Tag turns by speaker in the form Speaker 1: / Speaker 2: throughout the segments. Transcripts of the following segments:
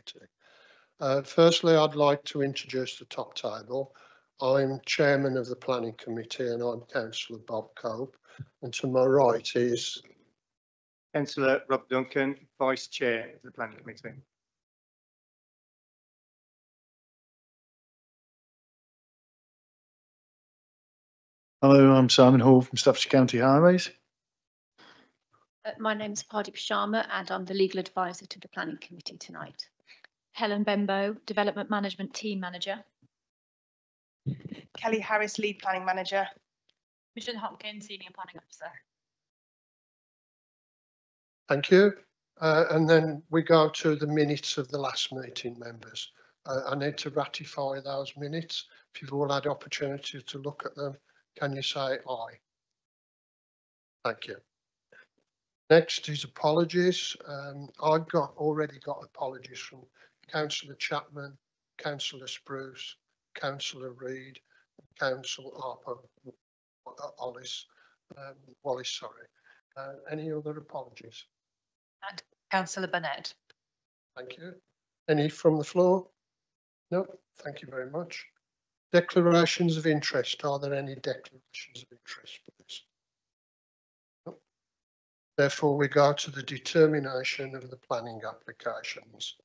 Speaker 1: Committee. Firstly, I'd like to introduce the top table. I'm Chairman of the Planning Committee and I'm Councillor Bob Cope. And to my right is
Speaker 2: Councillor Rob Duncan, Vice Chair of the Planning Committee.
Speaker 3: Hello, I'm Simon Hall from Staffordshire County Highways.
Speaker 4: My name is Pardeep Sharma and I'm the Legal Advisor to the Planning Committee tonight. Helen Bembo, Development Management Team Manager.
Speaker 5: Kelly Harris, Lead Planning Manager.
Speaker 4: Michelle Hopkins, Senior Planning Officer.
Speaker 1: Thank you. And then we go to the minutes of the last meeting, members. I need to ratify those minutes. If you've all had opportunity to look at them, can you say aye? Thank you. Next is apologies. I've already got apologies from Councillor Chapman, Councillor Spruce, Councillor Reid, Councillor Wallace. Any other apologies?
Speaker 4: And Councillor Burnett.
Speaker 1: Thank you. Any from the floor? No, thank you very much. Declarations of interest. Are there any declarations of interest, please? No. Therefore, we go to the determination of the planning applications.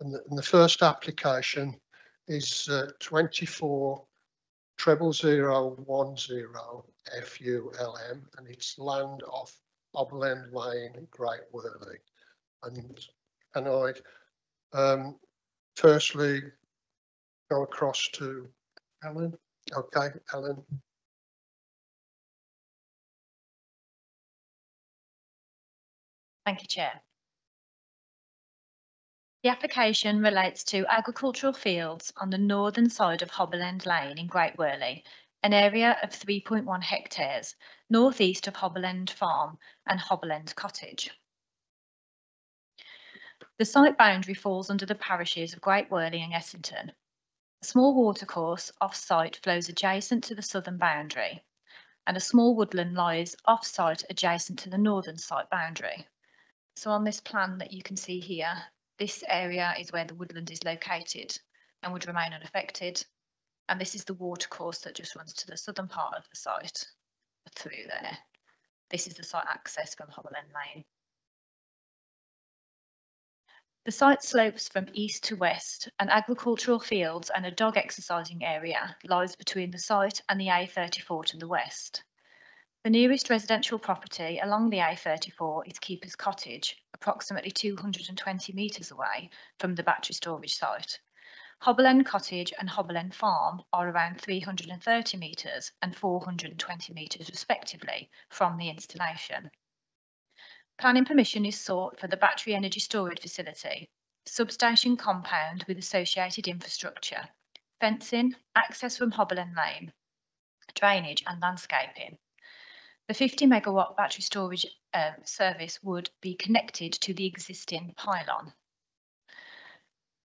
Speaker 1: And the first application is 240010 FULM, and it's land off Hobble End Lane, Great Worley. And can I firstly go across to Ellen? Okay, Ellen.
Speaker 4: Thank you, Chair. The application relates to agricultural fields on the northern side of Hobble End Lane in Great Worley, an area of 3.1 hectares, northeast of Hobble End Farm and Hobble End Cottage. The site boundary falls under the parishes of Great Worley and Essington. A small watercourse off-site flows adjacent to the southern boundary, and a small woodland lies off-site adjacent to the northern site boundary. So on this plan that you can see here, this area is where the woodland is located and would remain unaffected. And this is the watercourse that just runs to the southern part of the site through there. This is the site access from Hobble End Lane. The site slopes from east to west, and agricultural fields and a dog exercising area lies between the site and the A34 to the west. The nearest residential property along the A34 is Keeper's Cottage, approximately 220 metres away from the battery storage site. Hobble End Cottage and Hobble End Farm are around 330 metres and 420 metres respectively from the installation. Planning permission is sought for the battery energy storage facility, substation compound with associated infrastructure, fencing, access from Hobble End Lane, drainage and landscaping. The 50 megawatt battery storage service would be connected to the existing pylon.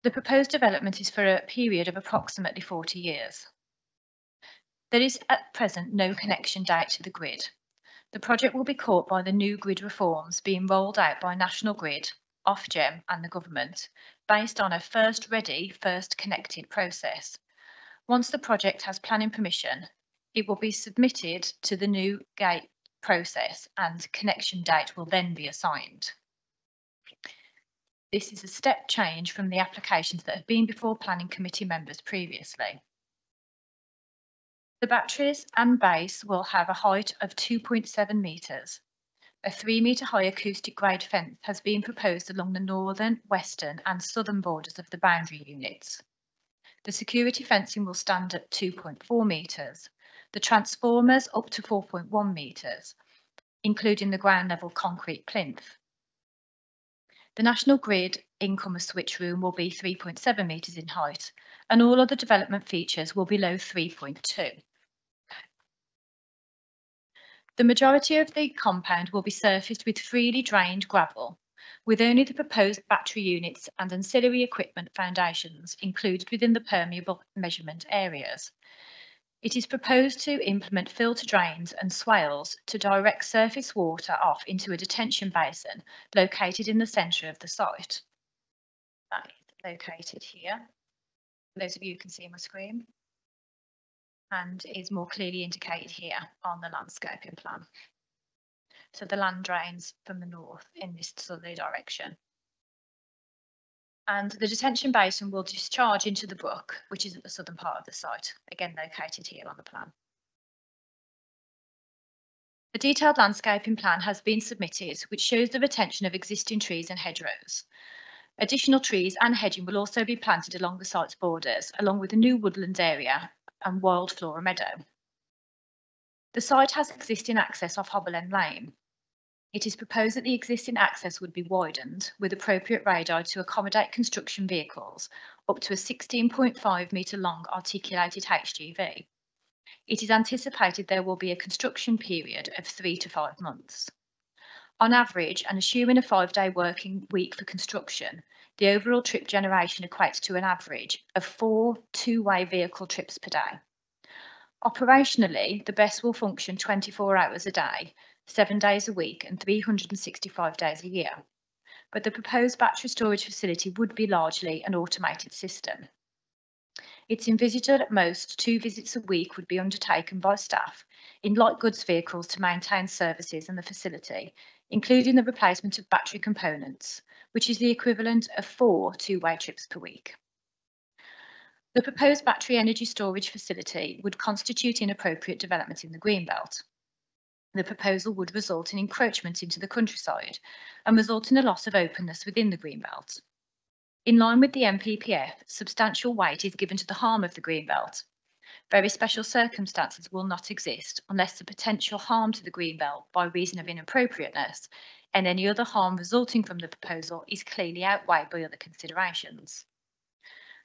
Speaker 4: The proposed development is for a period of approximately 40 years. There is at present no connection date to the grid. The project will be caught by the new grid reforms being rolled out by National Grid, Ofgem and the government, based on a first ready, first connected process. Once the project has planning permission, it will be submitted to the new gate process and connection date will then be assigned. This is a step change from the applications that have been before planning committee members previously. The batteries and base will have a height of 2.7 metres. A 3 metre high acoustic grade fence has been proposed along the northern, western and southern borders of the boundary units. The security fencing will stand at 2.4 metres. The transformers up to 4.1 metres, including the ground level concrete plinth. The National Grid incomer switch room will be 3.7 metres in height, and all other development features will be below 3.2. The majority of the compound will be surfaced with freely drained gravel, with only the proposed battery units and ancillary equipment foundations included within the permeable measurement areas. It is proposed to implement filter drains and swales to direct surface water off into a detention basin located in the centre of the site. that is located here. For those of you who can see my screen, and is more clearly indicated here on the landscaping plan. So the land drains from the north in this southerly direction. And the detention basin will discharge into the brook, which is at the southern part of the site, again located here on the plan. The detailed landscaping plan has been submitted, which shows the retention of existing trees and hedgerows. Additional trees and hedging will also be planted along the site's borders, along with a new woodlands area and wildflower meadow. The site has existing access off Hobble End Lane. It is proposed that the existing access would be widened with appropriate radar to accommodate construction vehicles up to a 16.5 metre long articulated HGV. It is anticipated there will be a construction period of 3 to 5 months. On average, and assuming a 5-day working week for construction, the overall trip generation equates to an average of 4 two-way vehicle trips per day. Operationally, the BESS will function 24 hours a day, 7 days a week and 365 days a year. But the proposed battery storage facility would be largely an automated system. It's envisaged that at most 2 visits a week would be undertaken by staff in light goods vehicles to maintain services in the facility, including the replacement of battery components, which is the equivalent of 4 two-way trips per week. The proposed battery energy storage facility would constitute inappropriate development in the Greenbelt. The proposal would result in encroachment into the countryside and result in a loss of openness within the Greenbelt. In line with the NPPF, substantial weight is given to the harm of the Greenbelt. Very special circumstances will not exist unless the potential harm to the Greenbelt by reason of inappropriateness and any other harm resulting from the proposal is clearly outweighed by other considerations.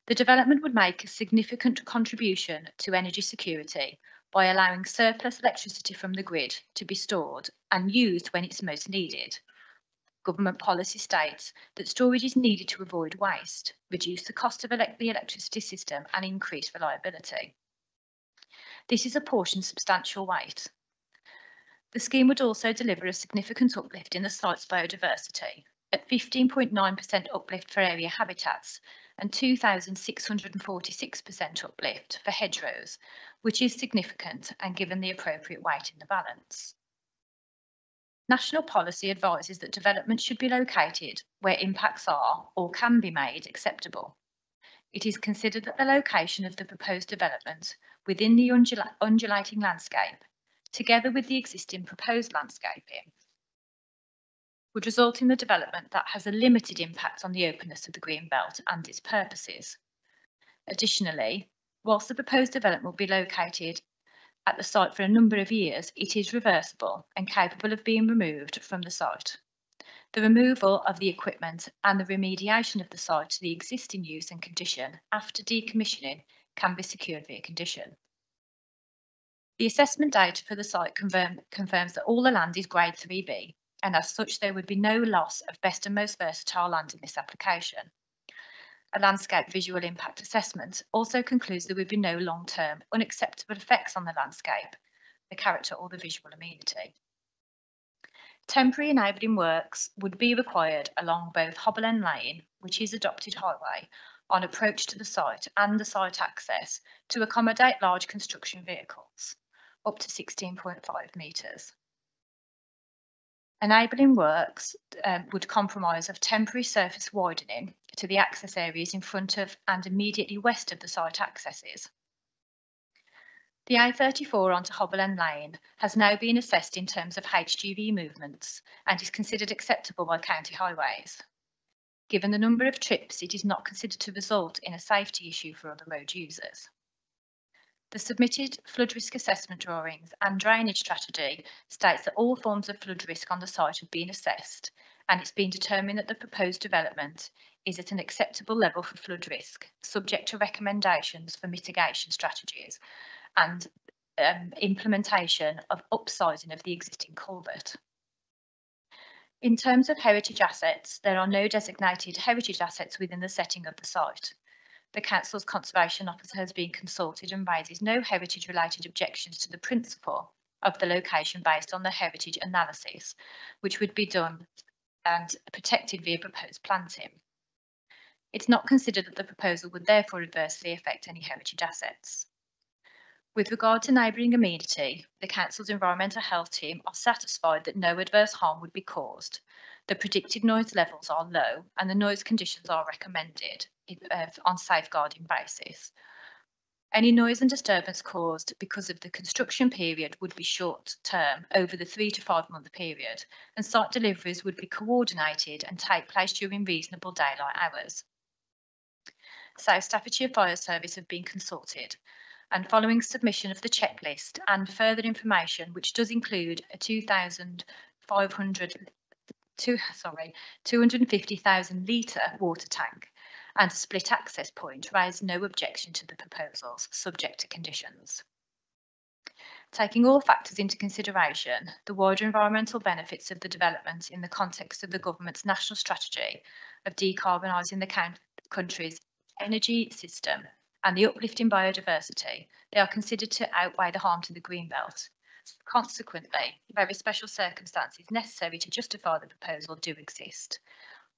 Speaker 4: The development would make a significant contribution to energy security by allowing surplus electricity from the grid to be stored and used when it's most needed. Government policy states that storage is needed to avoid waste, reduce the cost of the electricity system and increase reliability. This is apportioned substantial weight. The scheme would also deliver a significant uplift in the site's biodiversity, at 15.9% uplift for area habitats and 2,646% uplift for hedgerows, which is significant and given the appropriate weight in the balance. National policy advises that development should be located where impacts are or can be made acceptable. It is considered that the location of the proposed development within the undulating landscape, together with the existing proposed landscaping, would result in the development that has a limited impact on the openness of the Greenbelt and its purposes. Additionally, whilst the proposed development will be located at the site for a number of years, it is reversible and capable of being removed from the site. The removal of the equipment and the remediation of the site to the existing use and condition after decommissioning can be secured via condition. The assessment data for the site confirms that all the land is grade 3B, and as such there would be no loss of best and most versatile land in this application. A landscape visual impact assessment also concludes there would be no long-term unacceptable effects on the landscape, the character or the visual amenity. Temporary enabling works would be required along both Hobble End Lane, which is adopted highway, on approach to the site and the site access to accommodate large construction vehicles, up to 16.5 metres. Enabling works would comprise of temporary surface widening to the access areas in front of and immediately west of the site accesses. The A34 onto Hobble End Lane has now been assessed in terms of HGV movements and is considered acceptable by county highways. Given the number of trips, it is not considered to result in a safety issue for other road users. The submitted flood risk assessment drawings and drainage strategy states that all forms of flood risk on the site have been assessed, and it's been determined that the proposed development is at an acceptable level for flood risk, subject to recommendations for mitigation strategies and implementation of upsizing of the existing culvert. In terms of heritage assets, there are no designated heritage assets within the setting of the site. The Council's Conservation Officer has been consulted and raises no heritage-related objections to the principle of the location based on the heritage analysis, which would be done and protected via proposed planting. It's not considered that the proposal would therefore adversely affect any heritage assets. With regard to neighbouring amenity, the Council's environmental health team are satisfied that no adverse harm would be caused. The predicted noise levels are low and the noise conditions are recommended on safeguarding basis. Any noise and disturbance caused because of the construction period would be short term over the 3 to 5 month period, and site deliveries would be coordinated and take place during reasonable daylight hours. South Staffordshire Fire Service have been consulted, and following submission of the checklist and further information, which does include a 250,000 litre water tank and a split access point, raised no objection to the proposals, subject to conditions. Taking all factors into consideration, the wider environmental benefits of the development in the context of the government's national strategy of decarbonising the country's energy system and the uplifting biodiversity, they are considered to outweigh the harm to the Greenbelt. Consequently, very special circumstances necessary to justify the proposal do exist.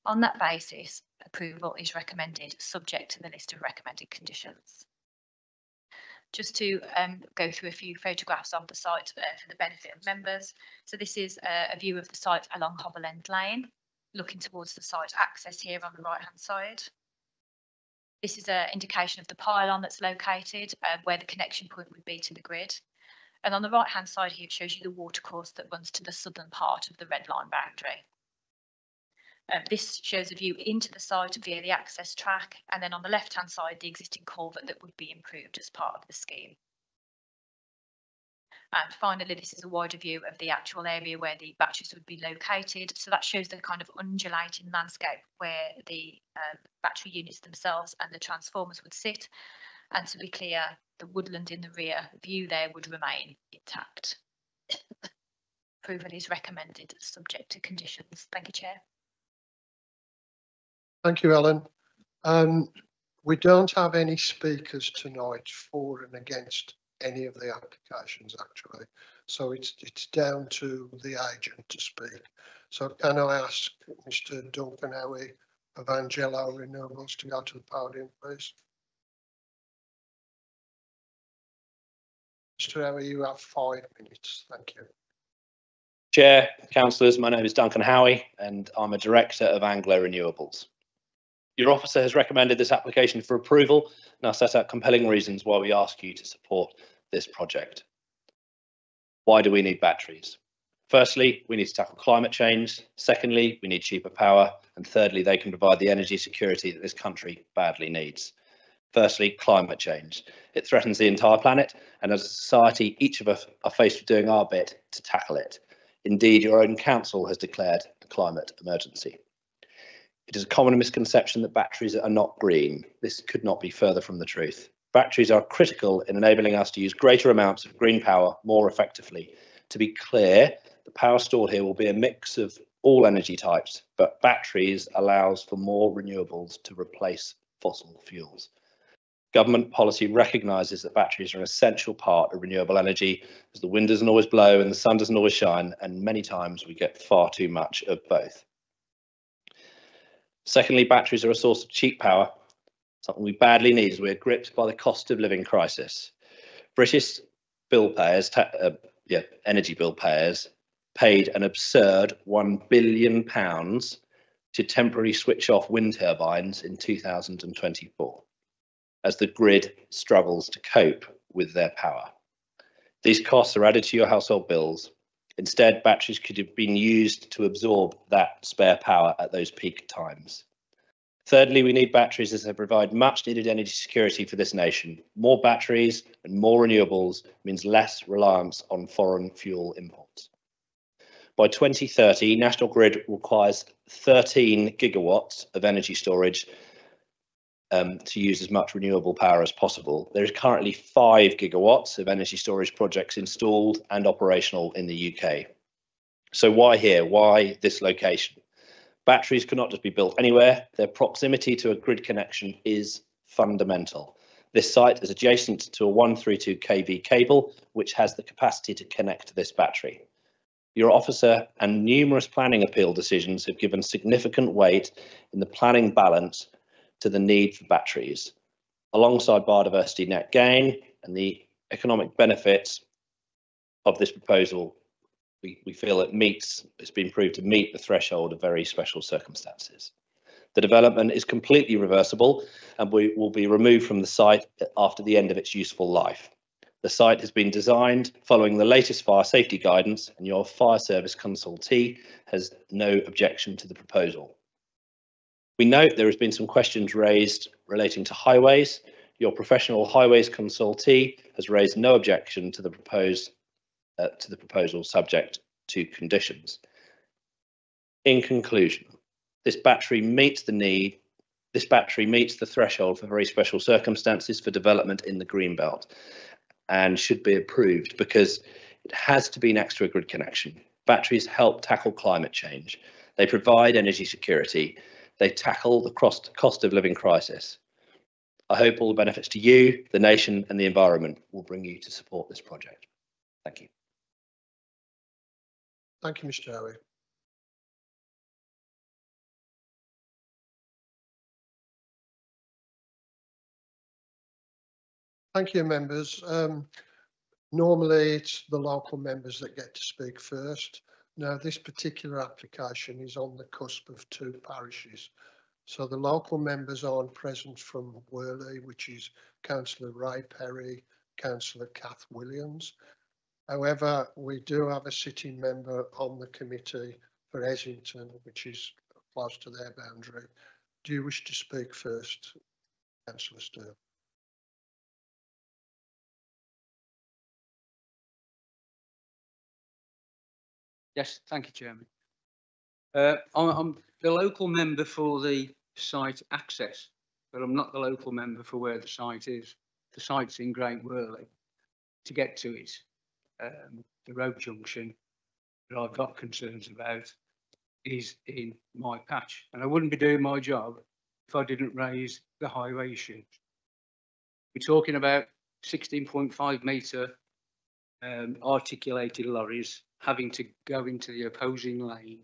Speaker 4: On that basis, approval is recommended, subject to the list of recommended conditions. Just to go through a few photographs of the site for the benefit of members. So this is a view of the site along Hobble End Lane, looking towards the site access here on the right-hand side. This is an indication of the pylon that's located where the connection point would be to the grid. And on the right-hand side here, it shows you the watercourse that runs to the southern part of the red line boundary. This shows a view into the site via the access track, and then on the left-hand side, the existing culvert that would be improved as part of the scheme. And finally, this is a wider view of the actual area where the batteries would be located. So that shows the kind of undulating landscape where the battery units themselves and the transformers would sit. And to be clear, the woodland in the rear view there would remain intact. Approval is recommended, subject to conditions. Thank you, Chair.
Speaker 1: Thank you, Ellen. We don't have any speakers tonight for and against any of the applications, actually. So it's down to the agent to speak. So can I ask Mr. Duncan Howie of Angelo Renewables to go to the podium, please? Mr. Howie, you have 5 minutes. Thank you.
Speaker 6: Chair, councillors, my name is Duncan Howie and I'm a director of Anglo Renewables. Your officer has recommended this application for approval and I'll set out compelling reasons why we ask you to support this project. Why do we need batteries? Firstly, we need to tackle climate change. Secondly, we need cheaper power. And thirdly, they can provide the energy security that this country badly needs. Firstly, climate change. It threatens the entire planet, and as a society, each of us are faced with doing our bit to tackle it. Indeed, your own council has declared a climate emergency. It is a common misconception that batteries are not green. This could not be further from the truth. Batteries are critical in enabling us to use greater amounts of green power more effectively. To be clear, the power stored here will be a mix of all energy types, but batteries allows for more renewables to replace fossil fuels. Government policy recognises that batteries are an essential part of renewable energy, as the wind doesn't always blow and the sun doesn't always shine, and many times we get far too much of both. Secondly, batteries are a source of cheap power, something we badly need as we're gripped by the cost of living crisis. British bill payers, energy bill payers, paid an absurd £1 billion to temporarily switch off wind turbines in 2024, as the grid struggles to cope with their power. These costs are added to your household bills. Instead, batteries could have been used to absorb that spare power at those peak times. Thirdly, we need batteries as they provide much needed energy security for this nation. More batteries and more renewables means less reliance on foreign fuel imports. By 2030, National Grid requires 13 gigawatts of energy storage to use as much renewable power as possible. There is currently 5 gigawatts of energy storage projects installed and operational in the UK. So why here? Why this location? Batteries cannot just be built anywhere. Their proximity to a grid connection is fundamental. This site is adjacent to a 132 kV cable, which has the capacity to connect this battery. Your officer and numerous planning appeal decisions have given significant weight in the planning balance to the need for batteries. Alongside biodiversity net gain and the economic benefits of this proposal, we feel it's been proved to meet the threshold of very special circumstances. The development is completely reversible and will be removed from the site after the end of its useful life. The site has been designed following the latest fire safety guidance, and your fire service consultee has no objection to the proposal. We note there has been some questions raised relating to highways. Your professional highways consultee has raised no objection to the proposal subject to conditions. In conclusion, this battery meets the threshold for very special circumstances for development in the Greenbelt and should be approved because it has to be next to a grid connection. Batteries help tackle climate change. They provide energy security. They tackle the cost of living crisis. I hope all the benefits to you, the nation and the environment will bring you to support this project. Thank you.
Speaker 1: Thank you, Mr. Howie. Thank you, members. Normally it's the local members that get to speak first. Now, this particular application is on the cusp of two parishes. So the local members aren't present from Worley, which is Councillor Ray Perry, Councillor Kath Williams. However, we do have a sitting member on the committee for Essington, which is close to their boundary. Do you wish to speak first, Councillor Stern?
Speaker 7: Yes, thank you, Chairman. I'm the local member for the site access, but I'm not the local member for where the site is. The site's in Great Worley. To get to it, the road junction that I've got concerns about is in my patch, and I wouldn't be doing my job if I didn't raise the highway issue. We're talking about 16.5 metre articulated lorries having to go into the opposing lane.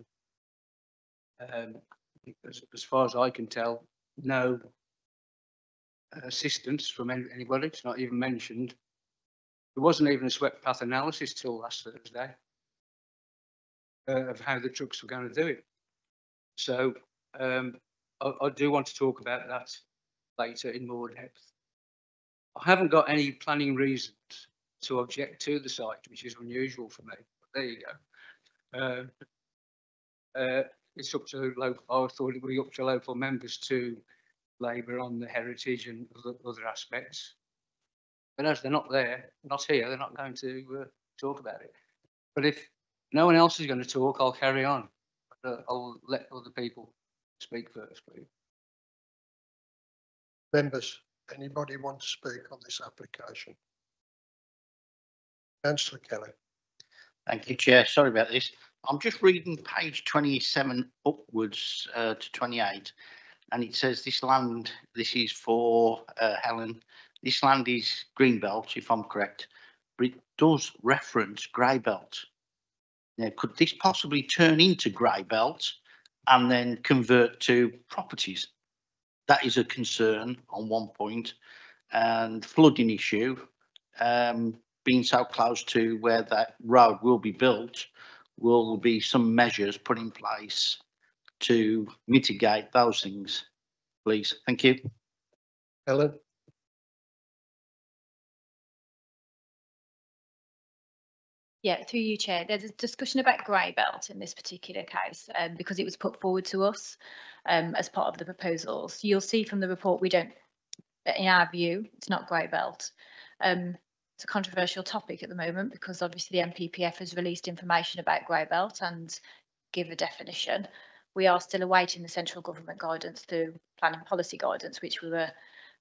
Speaker 7: As far as I can tell, no assistance from anybody. It's not even mentioned. There wasn't even a swept path analysis till last Thursday of how the trucks were going to do it. So I do want to talk about that later in more depth. I haven't got any planning reasons to object to the site, which is unusual for me. But there you go. It's up to local. I thought it would be up to local members to labour on the heritage and other aspects. But as they're not there, not here, they're not going to talk about it. But if no one else is going to talk, I'll carry on. I'll let other people speak first, please.
Speaker 1: Members, anybody want to speak on this application? Councillor Kelly.
Speaker 8: Thank you, Chair. Sorry about this. I'm just reading page 27 upwards to 28, and it says this land, this is for Helen, this land is Greenbelt, if I'm correct, but it does reference Greybelt. Now, could this possibly turn into Greybelt and then convert to properties? That is a concern on one point, and flooding issue, being so close to where that road will be built, will be some measures put in place to mitigate those things, please. Thank you.
Speaker 1: Helen.
Speaker 4: Yeah, through you, Chair. There's a discussion about Greybelt in this particular case because it was put forward to us as part of the proposals. You'll see from the report we don't, in our view, it's not Greybelt. It's a controversial topic at the moment because obviously the NPPF has released information about Greybelt and give a definition. We are still awaiting the central government guidance through planning policy guidance, which we were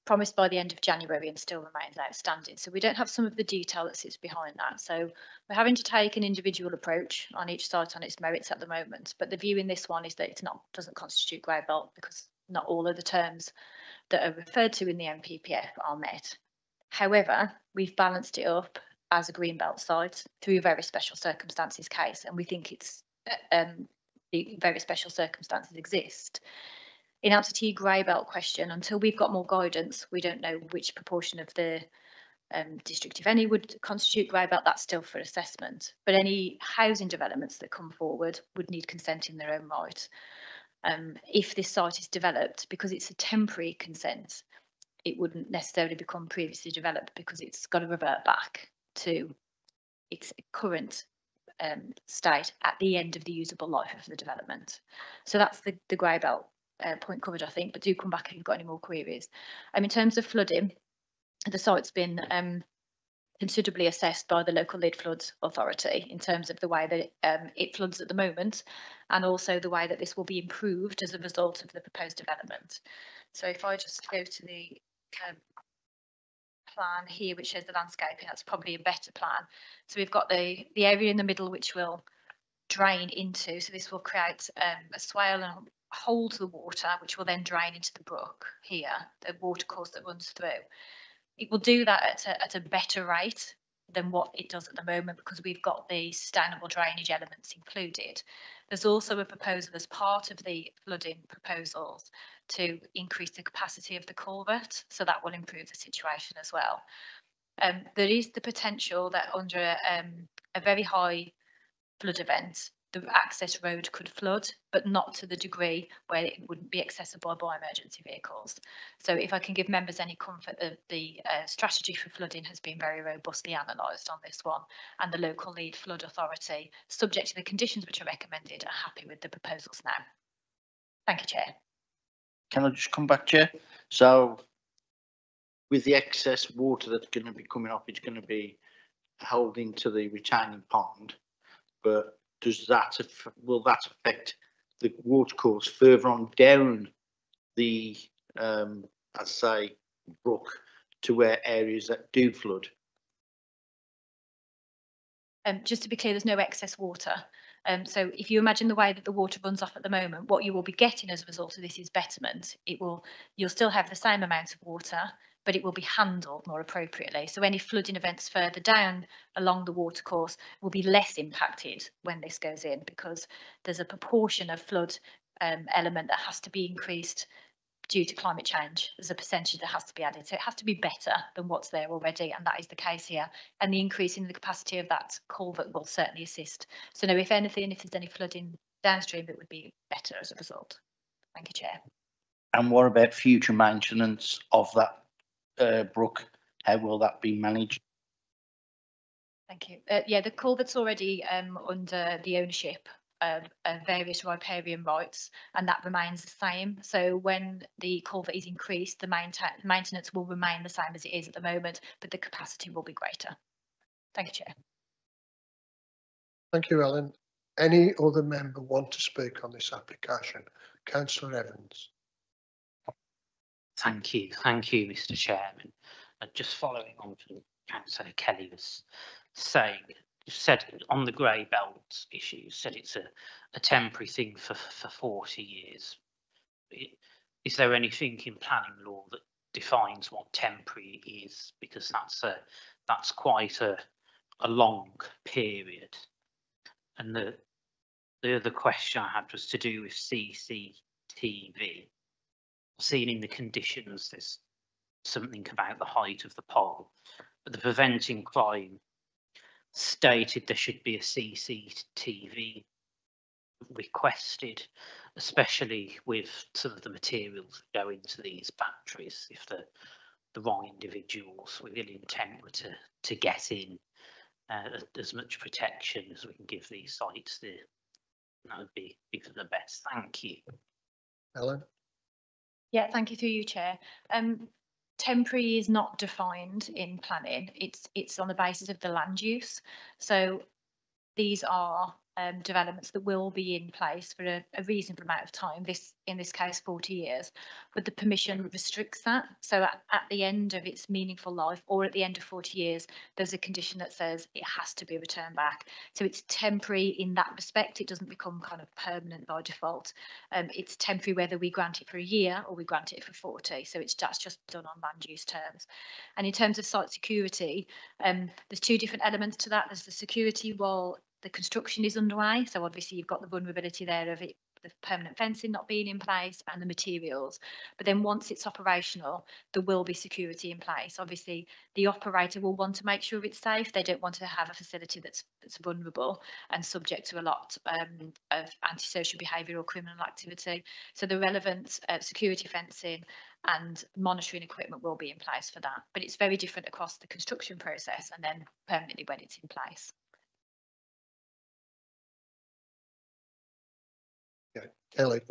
Speaker 4: promised by the end of January and still remains outstanding. So we don't have some of the detail that sits behind that. So we're having to take an individual approach on each site on its merits at the moment. But the view in this one is that it's not, doesn't constitute Greybelt because not all of the terms that are referred to in the NPPF are met. However, we've balanced it up as a Greenbelt site through a very special circumstances case, and we think it's the very special circumstances exist. In answer to your grey belt question, until we've got more guidance, we don't know which proportion of the district, if any, would constitute grey belt. That's still for assessment. But any housing developments that come forward would need consent in their own right. If this site is developed, because it's a temporary consent, it wouldn't necessarily become previously developed because it's got to revert back to its current state at the end of the usable life of the development. So that's the grey belt point covered, I think, but do come back if you've got any more queries. In terms of flooding, the site's been considerably assessed by the local lead floods authority in terms of the way that it floods at the moment, and also the way that this will be improved as a result of the proposed development. So if I just go to the plan here, which shows the landscaping, that's probably a better plan. So we've got the area in the middle which will drain into, so this will create a swale and hold the water, which will then drain into the brook here, the water course that runs through. It will do that at a better rate than what it does at the moment because we've got the sustainable drainage elements included. There's also a proposal as part of the flooding proposals to increase the capacity of the culvert, so that will improve the situation as well. There is the potential that under a very high flood event, the access road could flood, but not to the degree where it wouldn't be accessible by emergency vehicles. So if I can give members any comfort that the strategy for flooding has been very robustly analysed on this one, and the local lead flood authority, subject to the conditions which are recommended, are happy with the proposals now. Thank you, Chair.
Speaker 8: Can I just come back, Chair? So with the excess water that's going to be coming off, it's going to be held into the retaining pond, but will that affect the water course further on down the, I'd say, brook to where areas that do flood?
Speaker 4: Just to be clear, there's no excess water. So if you imagine the way that the water runs off at the moment, what you will be getting as a result of this is betterment. You'll still have the same amount of water, but it will be handled more appropriately. So any flooding events further down along the watercourse will be less impacted when this goes in, because there's a proportion of flood element that has to be increased due to climate change. There's a percentage that has to be added. So it has to be better than what's there already, and that is the case here. And the increase in the capacity of that culvert will certainly assist. So no, if anything, if there's any flooding downstream, it would be better as a result. Thank you, Chair.
Speaker 8: And what about future maintenance of that brook? How will that be managed?
Speaker 4: Thank you. Yeah, the culvert's already under the ownership of various riparian rights, and that remains the same. So when the culvert is increased, the maintenance will remain the same as it is at the moment, but the capacity will be greater. Thank you, Chair.
Speaker 1: Thank you, Ellen. Any other member want to speak on this application? Councillor Evans.
Speaker 9: Thank you, Mr. Chairman. Just following on from Councillor Kelly was saying, you said on the grey belt issue, you said it's a temporary thing for 40 years. Is there anything in planning law that defines what temporary is? Because that's quite a long period. And the other question I had was to do with CCTV. Seen in the conditions, there's something about the height of the pole, but the Preventing Crime stated there should be a CCTV requested, especially with some of the materials that go into these batteries. If the right individuals with ill intent were to get in, as much protection as we can give these sites, that would be for the best. Thank you.
Speaker 1: Ellen.
Speaker 4: Yeah, thank you through you, Chair. Temporary is not defined in planning. It's on the basis of the land use. So these are developments that will be in place for a reasonable amount of time, in this case 40 years, but the permission restricts that. So at the end of its meaningful life, or at the end of 40 years, there's a condition that says it has to be returned back. So it's temporary in that respect. It doesn't become kind of permanent by default. It's temporary whether we grant it for a year or we grant it for 40. So that's just done on land use terms. And in terms of site security, there's two different elements to that. There's the security while the construction is underway. So obviously you've got the vulnerability there of it the permanent fencing not being in place and the materials. But then once it's operational, there will be security in place. Obviously, the operator will want to make sure it's safe. They don't want to have a facility that's vulnerable and subject to a lot of antisocial behaviour or criminal activity. So the relevant security fencing and monitoring equipment will be in place for that. But it's very different across the construction process and then permanently when it's in place.
Speaker 1: Kelly.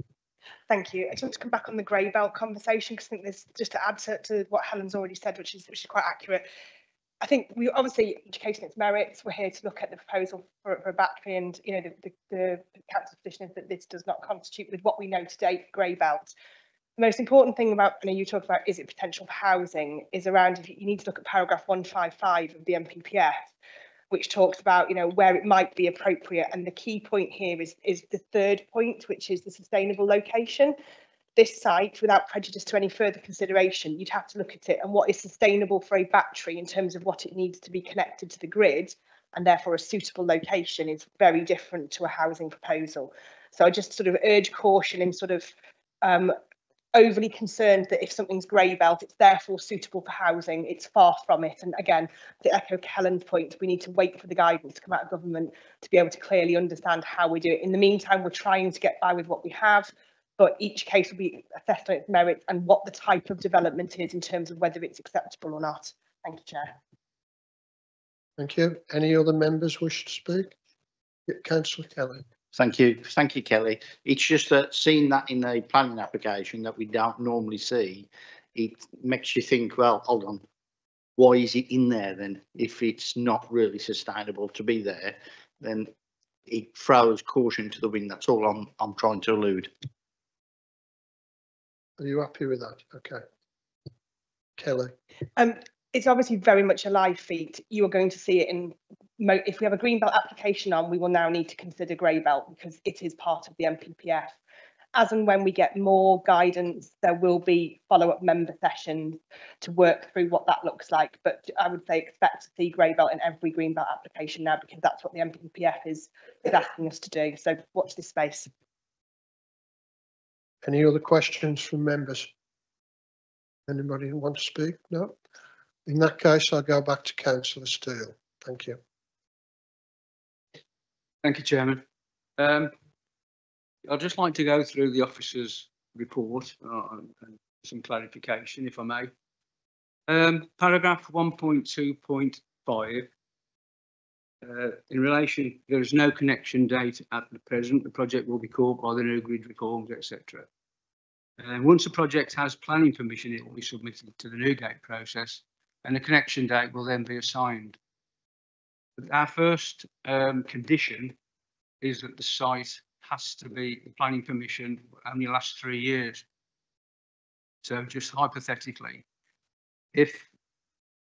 Speaker 5: Thank you. I just want to come back on the grey belt conversation because I think there's just to add to what Helen's already said, which is quite accurate. I think we obviously educating its merits. We're here to look at the proposal for a battery, and you know the council's position is that this does not constitute with what we know today grey belt. The most important thing about, I know you talk about, is it potential for housing, is around if you need to look at paragraph 155 of the NPPF, which talks about, you know, where it might be appropriate. And the key point here is the third point, which is the sustainable location. This site, without prejudice to any further consideration, you'd have to look at it and what is sustainable for a battery in terms of what it needs to be connected to the grid, and therefore a suitable location is very different to a housing proposal. So I just sort of urge caution in sort of overly concerned that if something's grey belt, it's therefore suitable for housing. It's far from it. And again, to echo Helen's point, we need to wait for the guidance to come out of government to be able to clearly understand how we do it. In the meantime, we're trying to get by with what we have, but each case will be assessed on its merits and what the type of development is in terms of whether it's acceptable or not. Thank you, Chair.
Speaker 1: Thank you. Any other members wish to speak? Yeah, Councillor Kelly.
Speaker 8: Thank you, Kelly. It's just that seeing that in a planning application that we don't normally see, it makes you think, well, hold on, why is it in there then? If it's not really sustainable to be there, then it throws caution to the wind. That's all I'm trying to allude.
Speaker 1: Are you happy with that? Okay. Kelly.
Speaker 5: It's obviously very much a live feed. You are going to see it in, if we have a green belt application on, we will now need to consider grey belt because it is part of the NPPF. As and when we get more guidance, there will be follow-up member sessions to work through what that looks like. But I would say expect to see grey belt in every green belt application now, because that's what the NPPF is asking us to do. So watch this space.
Speaker 1: Any other questions from members? Anybody who wants to speak? No? In that case, I'll go back to Councillor Steele. Thank you.
Speaker 7: Thank you, Chairman. I'd just like to go through the officer's report and some clarification, if I may. Paragraph 1.2.5. In relation, there is no connection date at the present. The project will be called by the new grid reforms, etc. Once the project has planning permission, it will be submitted to the Newgate process, and the connection date will then be assigned. But our first condition is that the site has to be, the planning permission only lasts 3 years. So just hypothetically, if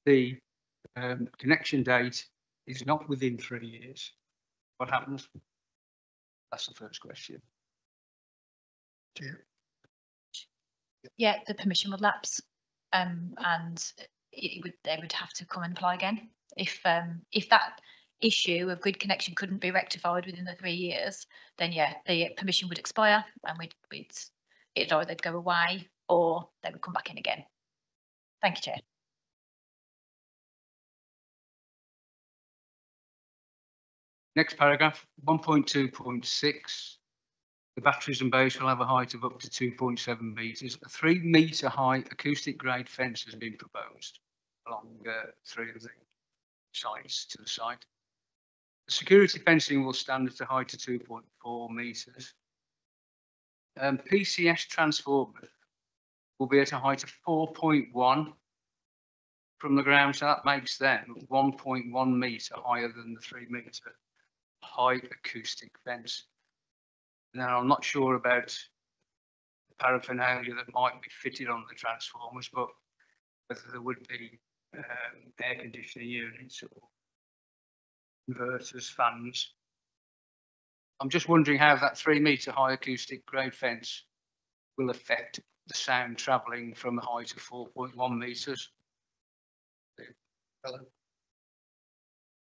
Speaker 7: the connection date is not within 3 years, what happens? That's the first question.
Speaker 4: Yeah, the permission would lapse, and they would have to come and apply again. If that issue of grid connection couldn't be rectified within the 3 years, then yeah, the permission would expire, and it'd either go away or they would come back in again. Thank you, Chair.
Speaker 7: Next paragraph, 1.2.6. The batteries and base will have a height of up to 2.7 metres. A 3 metre high acoustic grade fence has been proposed along 3 of the sides to the site. The security fencing will stand at a height of 2.4 metres. PCS transformer will be at a height of 4.1 from the ground, so that makes them 1.1 metre higher than the 3 metre high acoustic fence. Now, I'm not sure about the paraphernalia that might be fitted on the transformers, but whether there would be air conditioning units or inverters, fans. I'm just wondering how that 3 metre high acoustic grade fence will affect the sound travelling from a height of 4.1 metres.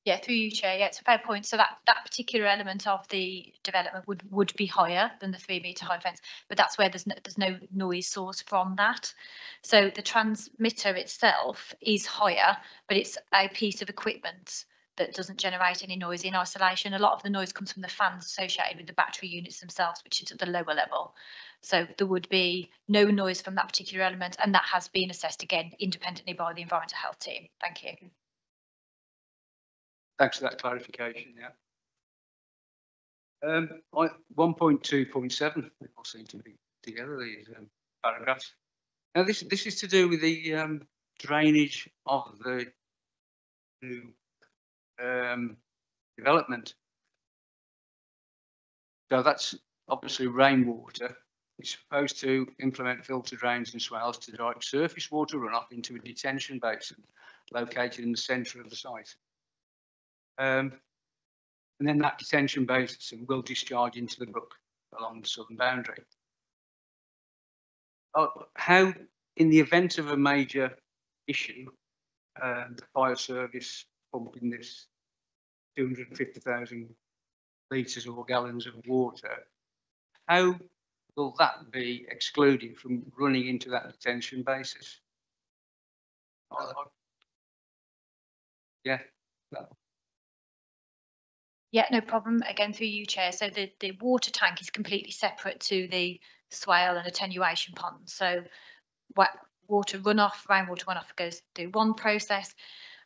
Speaker 4: Yeah, through you, Chair. Yeah, it's a fair point. So that particular element of the development would be higher than the 3 metre high fence, but that's where there's no noise source from that. So the transmitter itself is higher, but it's a piece of equipment that doesn't generate any noise in isolation. A lot of the noise comes from the fans associated with the battery units themselves, which is at the lower level. So there would be no noise from that particular element, and that has been assessed again independently by the environmental health team. Thank you.
Speaker 7: Thanks for that clarification, yeah. 1.2.7, they all seem to be together, these paragraphs. Now, this is to do with the drainage of the new development. So that's obviously rainwater. It's supposed to implement filter drains and swales to direct surface water runoff into a detention basin located in the centre of the site. And then that detention basin will discharge into the brook along the southern boundary. How, in the event of a major issue, the fire service pumping this 250,000 litres or gallons of water, how will that be excluded from running into that detention basis? Yeah.
Speaker 4: Yeah, no problem. Again, through you, Chair. So the water tank is completely separate to the swale and attenuation pond. So water runoff, rainwater runoff goes through one process,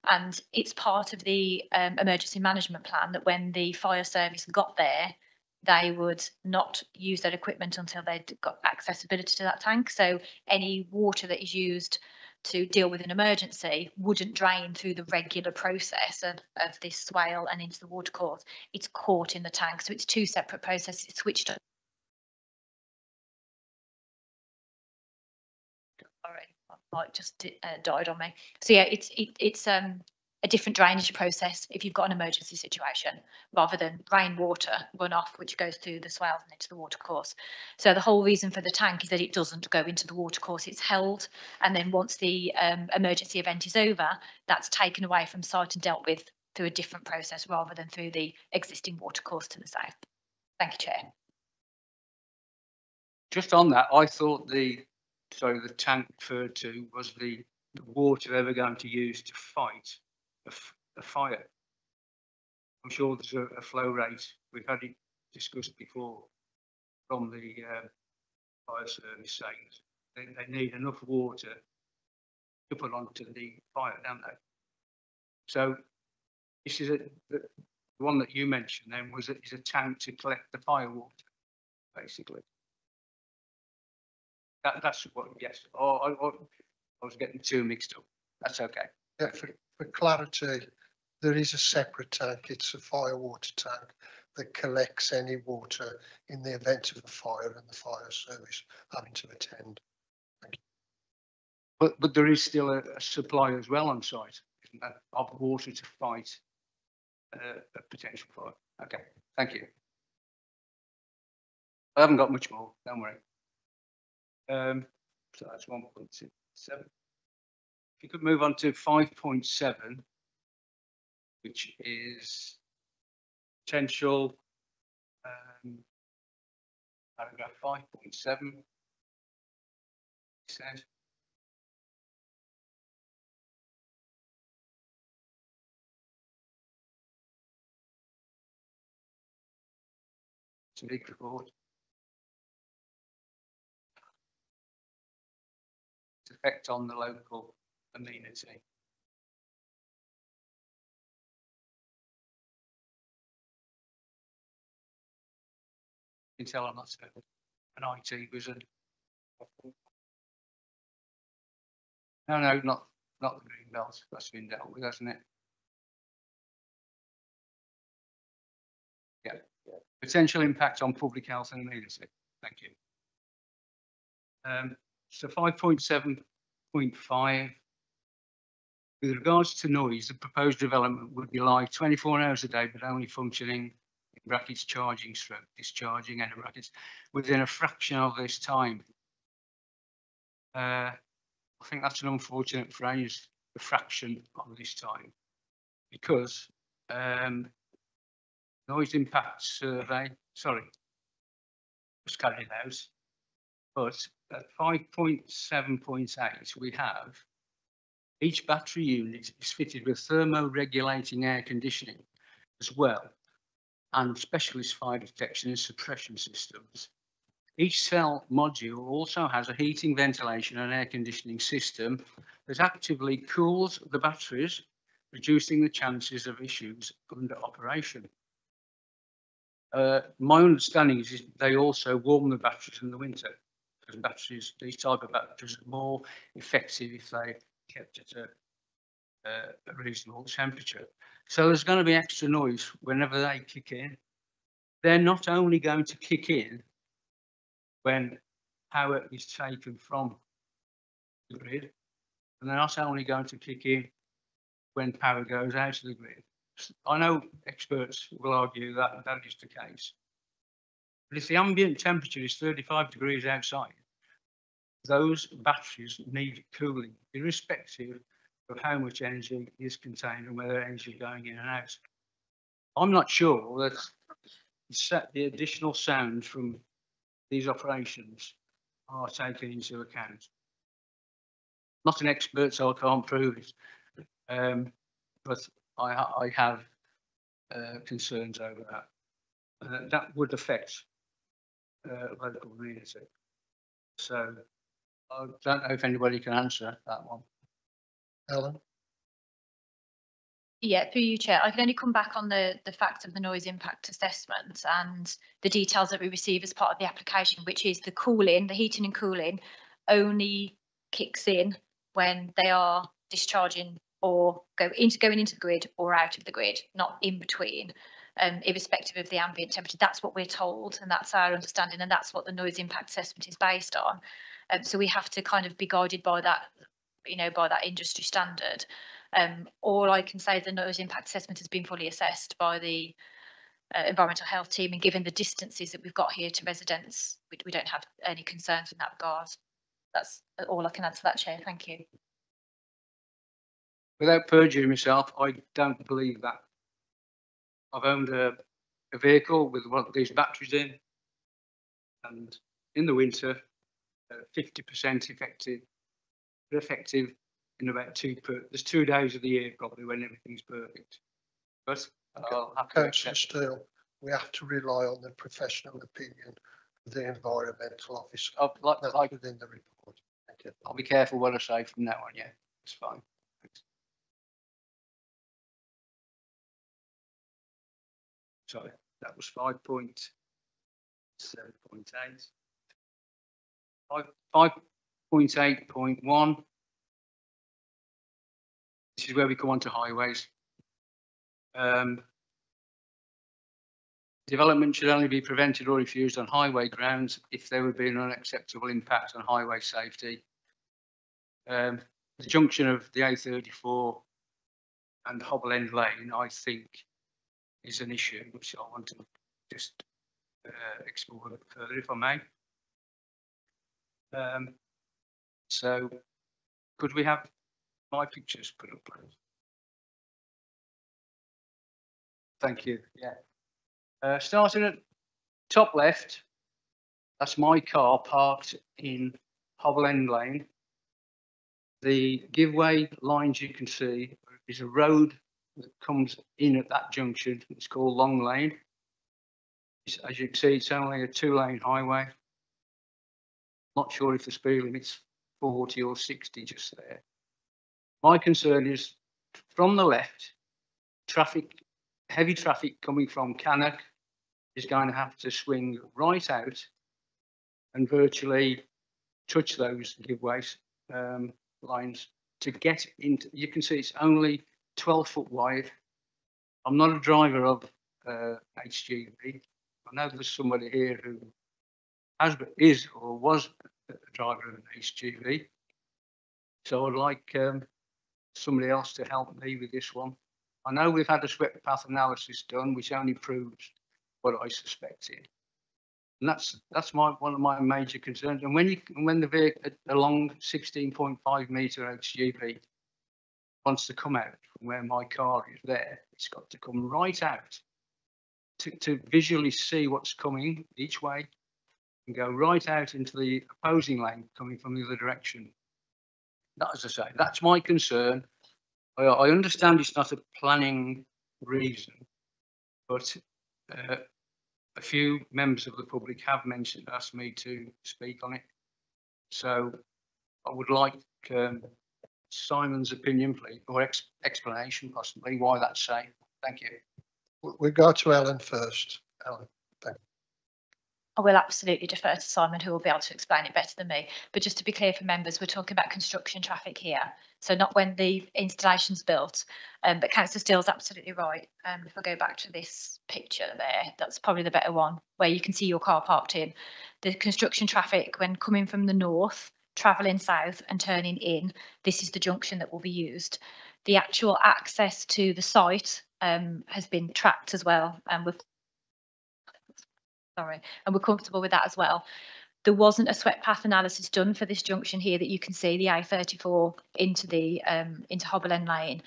Speaker 4: and it's part of the emergency management plan that when the fire service got there, they would not use their equipment until they'd got accessibility to that tank. So any water that is used to deal with an emergency wouldn't drain through the regular process of this swale and into the watercourse. It's caught in the tank. So it's two separate processes. It's switched on. Sorry, light just died on me. So yeah, it's a different drainage process if you've got an emergency situation, rather than rainwater runoff, which goes through the swales and into the watercourse. So the whole reason for the tank is that it doesn't go into the watercourse, it's held, and then once the emergency event is over, that's taken away from site and dealt with through a different process rather than through the existing watercourse to the south. Thank you, Chair.
Speaker 7: Just on that, I thought the tank referred to was the water they were going to use to fight a fire. I'm sure there's a flow rate. We've had it discussed before from the fire service saying they need enough water to put onto the fire, don't they? So this is the one that you mentioned then is a tank to collect the fire water, basically. That's what, yes. I was getting too mixed up. That's okay.
Speaker 1: Yeah, for clarity, there is a separate tank. It's a fire water tank that collects any water in the event of a fire and the fire service having to attend.
Speaker 7: But there is still a supply as well on site, isn't there, of water to fight a potential fire. Okay, thank you. I haven't got much more, don't worry. So that's 1.7. If you could move on to 5.7, which is potential paragraph 5.7. Says it's a big report. Its effect on the local amenity. You can tell I'm not an IT wizard. No, not the green belt. That's been dealt with, hasn't it? Yeah. Potential impact on public health and amenity. Thank you. So 5.7.5. With regards to noise, the proposed development would be live 24 hours a day, but only functioning in brackets charging stroke discharging and brackets within a fraction of this time. I think that's an unfortunate phrase, a fraction of this time, because noise impact survey, sorry, was carried out. But at 5.7.8, we have each battery unit is fitted with thermoregulating air conditioning as well, and specialist fire detection and suppression systems. Each cell module also has a heating, ventilation and air conditioning system that actively cools the batteries, reducing the chances of issues under operation. My understanding is they also warm the batteries in the winter, because batteries, these type of batteries are more effective if they kept at a reasonable temperature. So there's going to be extra noise whenever they kick in. They're not only going to kick in when power is taken from the grid, and they're not only going to kick in when power goes out of the grid. I know experts will argue that that is the case. But if the ambient temperature is 35 degrees outside, those batteries need cooling, irrespective of how much energy is contained and whether energy is going in and out. I'm not sure that the additional sound from these operations are taken into account. Not an expert, so I can't prove it. But I have concerns over that. That would affect local community. So I don't know if anybody can answer that one.
Speaker 1: Helen?
Speaker 4: Yeah, through you, Chair. I can only come back on the fact of the noise impact assessment and the details that we receive as part of the application, which is the cooling, the heating and cooling only kicks in when they are discharging or going into the grid or out of the grid, not in between, irrespective of the ambient temperature. That's what we're told, and that's our understanding, and that's what the noise impact assessment is based on. So we have to kind of be guided by that, you know, by that industry standard. All I can say is the noise impact assessment has been fully assessed by the environmental health team, and given the distances that we've got here to residents, we don't have any concerns in that regard. That's all I can add to that, Chair. Thank you.
Speaker 7: Without perjuring myself, I don't believe that. I've owned a vehicle with one of these batteries in, and in the winter, 50% effective in about there's 2 days of the year probably when everything's perfect. But I'll have to
Speaker 1: Councillor
Speaker 7: accept.
Speaker 1: Steele, we have to rely on the professional opinion of the environmental officer. That's
Speaker 7: Like,
Speaker 1: within the report. Thank you.
Speaker 7: I'll be careful what I say from now on. Yeah, it's fine. Thanks. Sorry, that was 5.7.8. 5.8.1. This is where we come on to highways. Development should only be prevented or refused on highway grounds if there would be an unacceptable impact on highway safety. The junction of the A34 and Hobble End Lane, I think, is an issue which I want to just explore a bit further, if I may. So could we have my pictures put up, please? Thank you. Yeah. Starting at top left, that's my car parked in Hobble End Lane. The giveaway lines you can see is a road that comes in at that junction. It's called Long Lane. As you can see, it's only a 2-lane highway. Not sure if the speed limit's 40 or 60 just there. My concern is from the left, heavy traffic coming from Cannock is going to have to swing right out and virtually touch those giveaways lines to get into. You can see it's only 12 foot wide. I'm not a driver of HGV. I know there's somebody here who is or was a driver of an HGV. So I'd like somebody else to help me with this one. I know we've had a swept path analysis done, which only proves what I suspected. And that's one of my major concerns. And when the vehicle, a long 16.5 metre HGV wants to come out from where my car is there, it's got to come right out to visually see what's coming each way and go right out into the opposing lane coming from the other direction. That, as I say, that's my concern. I understand it's not a planning reason, but a few members of the public have asked me to speak on it. So I would like Simon's opinion, please, or explanation possibly why that's safe. Thank you.
Speaker 1: We go to Ellen first. Ellen, thank
Speaker 4: I will absolutely defer to Simon, who will be able to explain it better than me. But just to be clear for members, we're talking about construction traffic here. So not when the installation's built. But Councillor Steele's absolutely right. If I go back to this picture there, that's probably the better one, where you can see your car parked in. The construction traffic, when coming from the north, travelling south and turning in, this is the junction that will be used. The actual access to the site has been tracked as well, and we're comfortable with that as well. There wasn't a swept path analysis done for this junction here that you can see, the A34 into the into Hobble End Lane.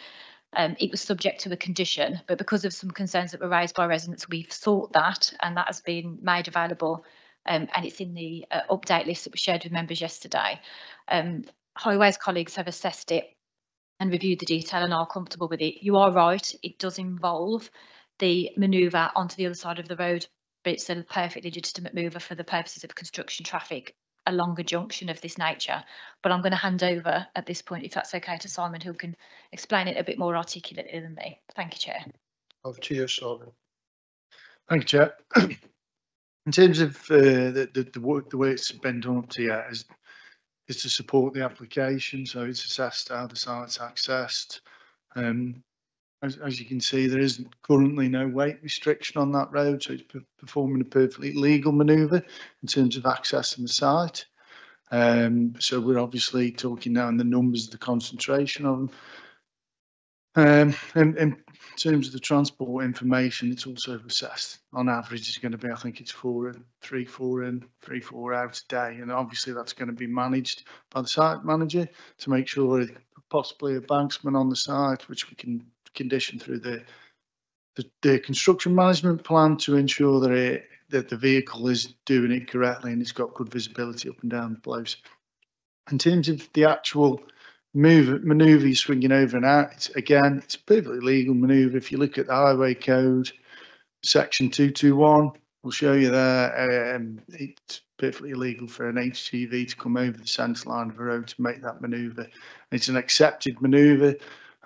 Speaker 4: It was subject to a condition, but because of some concerns that were raised by residents, we've sought that, and that has been made available, and it's in the update list that was shared with members yesterday. Highways colleagues have assessed it and reviewed the detail and are comfortable with it. You are right, it does involve the manoeuvre onto the other side of the road, but it's a perfectly legitimate mover for the purposes of construction traffic along a junction of this nature. But I'm going to hand over at this point, if that's okay, to Simon, who can explain it a bit more articulately than me. Thank you, Chair.
Speaker 1: Over to you, Simon.
Speaker 3: Thank you, Chair. In terms of the work, the way it's been done up to yet is to support the application. So it's assessed how the site's accessed. As you can see, there isn't currently no weight restriction on that road, so it's performing a perfectly legal manoeuvre in terms of accessing the site. So we're obviously talking now in the numbers of the concentration of them. And in terms of the transport information, it's also assessed on average is going to be, I think it's 4 in, 3, 4 in, 3, 4 out a day. And obviously that's going to be managed by the site manager to make sure possibly a banksman on the site, which we can condition through the construction management plan to ensure that the vehicle is doing it correctly and it's got good visibility up and down the place. In terms of the actual manoeuvre swinging over and out, it's a perfectly legal manoeuvre. If you look at the highway code section 221, we'll show you there, it's perfectly illegal for an HGV to come over the centre line of a road to make that manoeuvre. It's an accepted manoeuvre.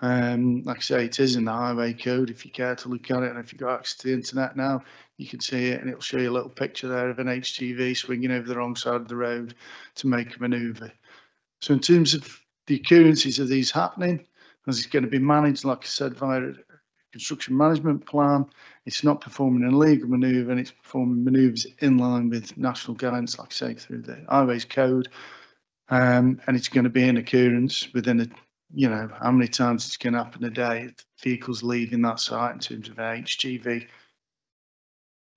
Speaker 3: Like I say, it is in the highway code if you care to look at it, and if you've got access to the internet now, you can see it, and it'll show you a little picture there of an HGV swinging over the wrong side of the road to make a manoeuvre. So in terms of the occurrences of these happening, as it's going to be managed, like I said, via a construction management plan, it's not performing an illegal manoeuvre, and it's performing manoeuvres in line with national guidance, like I say, through the highways code, and it's going to be an occurrence within a, you know, how many times it's going to happen a day, vehicles leaving that site in terms of HGV.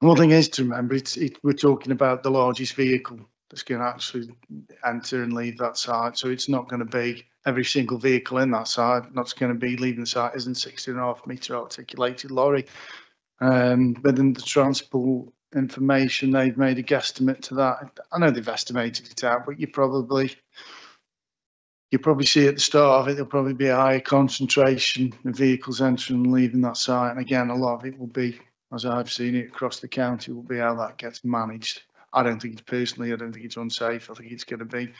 Speaker 3: One thing is to remember, we're talking about the largest vehicle that's going to actually enter and leave that site. So it's not going to be every single vehicle in that site. That's going to be leaving the site isn't 16.5 metre articulated lorry. But in the transport information, they've made a guesstimate to that. I know they've estimated it out, but you probably see at the start of it, there'll probably be a higher concentration of vehicles entering and leaving that site. And again, a lot of it will be, as I've seen it across the county, will be how that gets managed. I don't think it's unsafe. I think it's going to be,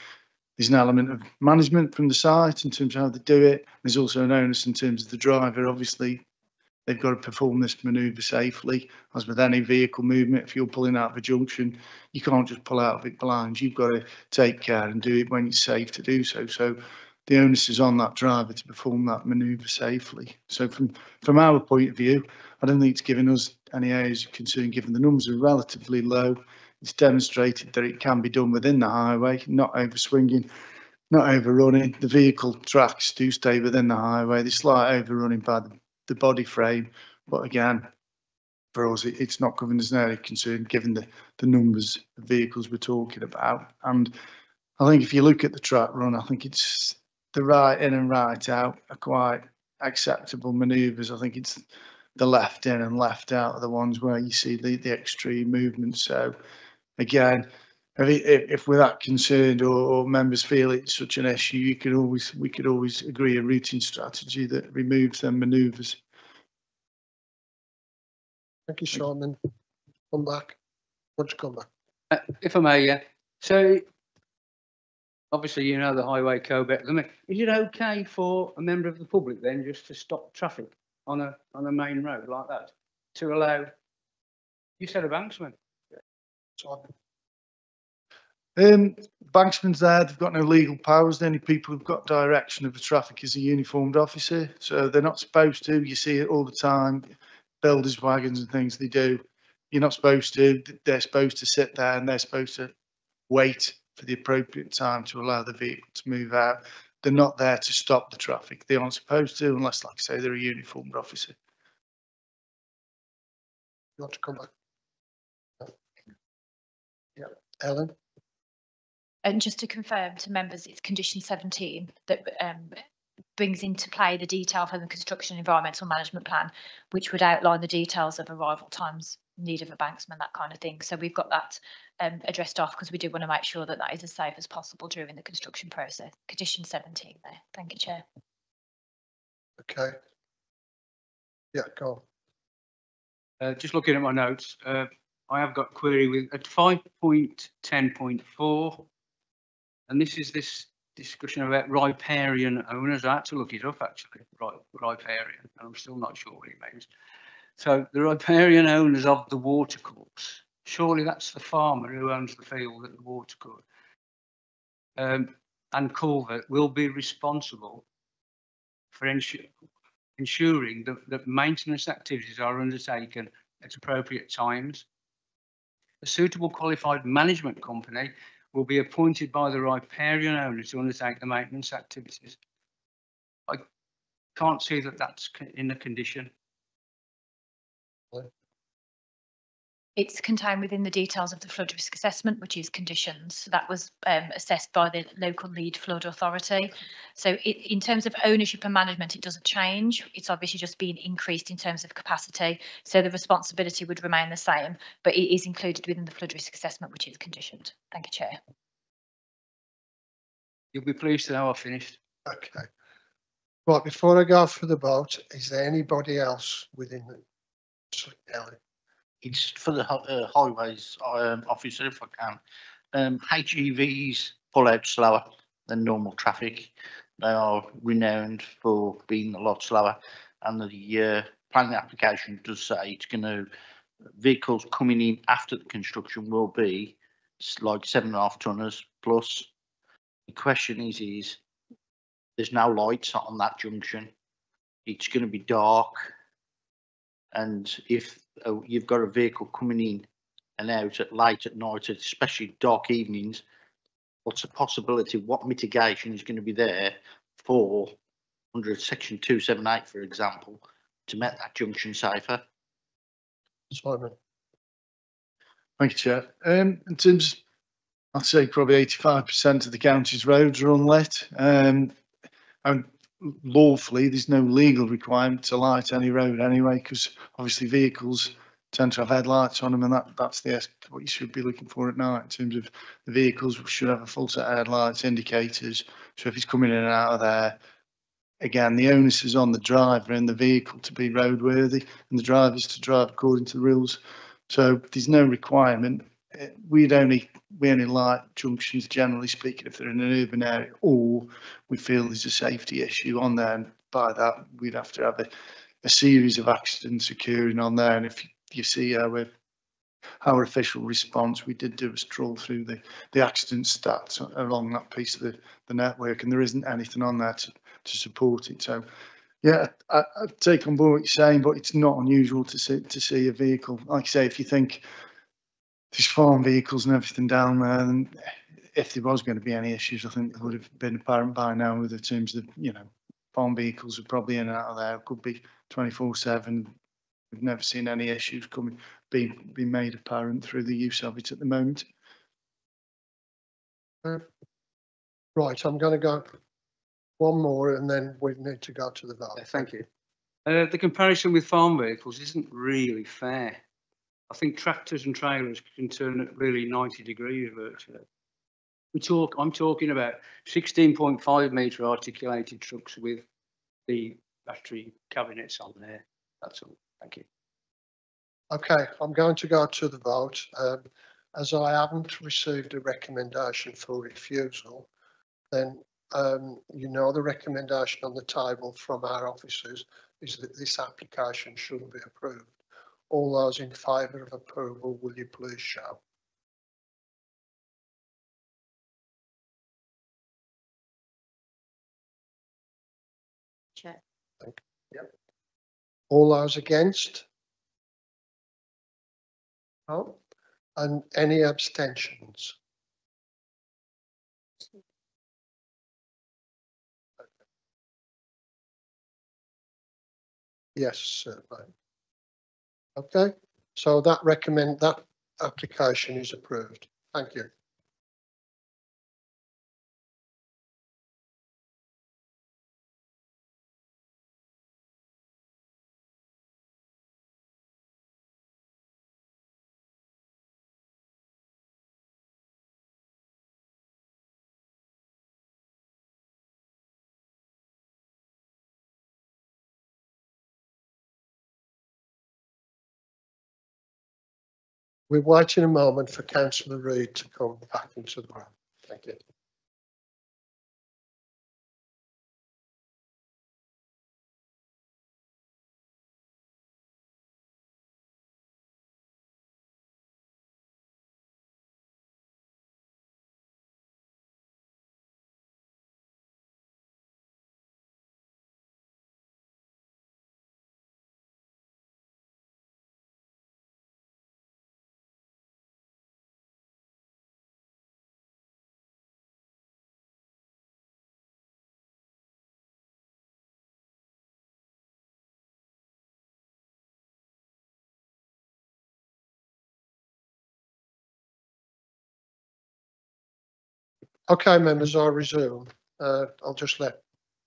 Speaker 3: there's an element of management from the site in terms of how they do it. There's also an onus in terms of the driver. Obviously, they've got to perform this manoeuvre safely. As with any vehicle movement, if you're pulling out of a junction, you can't just pull out of it blind. You've got to take care and do it when it's safe to do so. So the onus is on that driver to perform that manoeuvre safely. So from our point of view, I don't think it's given us any areas of concern, given the numbers are relatively low. It's demonstrated that it can be done within the highway, not over swinging, not overrunning. The vehicle tracks do stay within the highway. There's slight overrunning by the body frame, but again, for us, it's not given us any concern given the numbers of vehicles we're talking about. And I think if you look at the track run, I think it's the right in and right out are quite acceptable manoeuvres. I think it's the left in and left out are the ones where you see the extreme movement. So again, if we're that concerned or members feel it's such an issue, we could always agree a routing strategy that removes them manoeuvres.
Speaker 1: Thank you, Simon. Come back. Want to come back?
Speaker 7: If I may, yeah. So obviously, you know the highway code better than me. Is it okay for a member of the public then just to stop traffic on a main road like that to allow? You said a banksman.
Speaker 3: Banksman's there, they've got no legal powers. The only people who've got direction of the traffic is a uniformed officer. So they're not supposed to. You see it all the time. Builders' wagons and things they do. You're not supposed to. They're supposed to sit there and they're supposed to wait for the appropriate time to allow the vehicle to move out. They're not there to stop the traffic. They aren't supposed to, unless, like I say, they're a uniformed officer.
Speaker 1: You want to come back? Yeah, Ellen?
Speaker 4: And just to confirm to members, it's condition 17 that brings into play the detail from the construction environmental management plan, which would outline the details of arrival times, need of a banksman, that kind of thing. So we've got that addressed off because we do want to make sure that that is as safe as possible during the construction process. Condition 17 there. Thank you, Chair.
Speaker 1: Okay. Yeah, go on.
Speaker 7: Just looking at my notes, I have got query with at 5.10.4, and this is this discussion about riparian owners. I had to look it up actually, riparian, and I'm still not sure what it means. So the riparian owners of the watercourse, surely that's the farmer who owns the field at the watercourse, and culvert will be responsible for ensuring that maintenance activities are undertaken at appropriate times. A suitable qualified management company will be appointed by the riparian owner to undertake the maintenance activities. I can't see that that's in the condition.
Speaker 4: It's contained within the details of the flood risk assessment, which is conditions. So that was assessed by the local lead flood authority. So in terms of ownership and management, it doesn't change. It's obviously just been increased in terms of capacity. So the responsibility would remain the same, but it is included within the flood risk assessment, which is conditioned. Thank you, Chair.
Speaker 7: You'll be pleased to know I've finished.
Speaker 1: Okay. Right, before I go for the vote, is there anybody else within the? Sorry, Ellen.
Speaker 8: It's for the highways officer, if I can. HGVs pull out slower than normal traffic. They are renowned for being a lot slower, and the planning application does say it's going to, vehicles coming in after the construction will be like 7.5 tonners plus. The question is there's no lights on that junction. It's going to be dark, and if you've got a vehicle coming in and out at late at night, especially dark evenings, what's the possibility, what mitigation is going to be there for under section 278, for example, to make that junction safer?
Speaker 1: Simon.
Speaker 3: Thank you, Chair. In terms, I'd say probably 85% of the county's roads are unlit. And lawfully, there's no legal requirement to light any road anyway, because obviously vehicles tend to have headlights on them, and that's what you should be looking for at night in terms of the vehicles should have a full set of headlights, indicators. So if he's coming in and out of there, again, the onus is on the driver and the vehicle to be roadworthy, and the drivers to drive according to the rules. So there's no requirement. We only light junctions, generally speaking, if they're in an urban area or we feel there's a safety issue on there. And by that, we'd have to have a series of accidents occurring on there. And if you see our official response, we did do a stroll through the accident stats along that piece of the network, and there isn't anything on there to support it. So, yeah, I take on board what you're saying, but it's not unusual to see a vehicle. Like I say, if you think there's farm vehicles and everything down there, and if there was going to be any issues, I think it would have been apparent by now with the terms of, farm vehicles are probably in and out of there. It could be 24/7. We've never seen any issues being made apparent through the use of it at the moment.
Speaker 1: Right, I'm going to go One more and then we need to go to the vote.
Speaker 7: Thank you. The comparison with farm vehicles isn't really fair. I think tractors and trailers can turn at really 90 degrees virtually. I'm talking about 16.5 metre articulated trucks with the battery cabinets on there. That's all. Thank you.
Speaker 1: Okay, I'm going to go to the vote. As I haven't received a recommendation for refusal, then you know the recommendation on the table from our officers is that this application should be approved. All those in favour of approval, will you please show?
Speaker 10: Chair.
Speaker 1: Yep. All those against? No. And any abstentions? Yes, certainly. Okay, so that application is approved. Thank you. We're waiting a moment for Councillor Reid to come back into the room. Thank you. Okay, members, I resume. I'll just let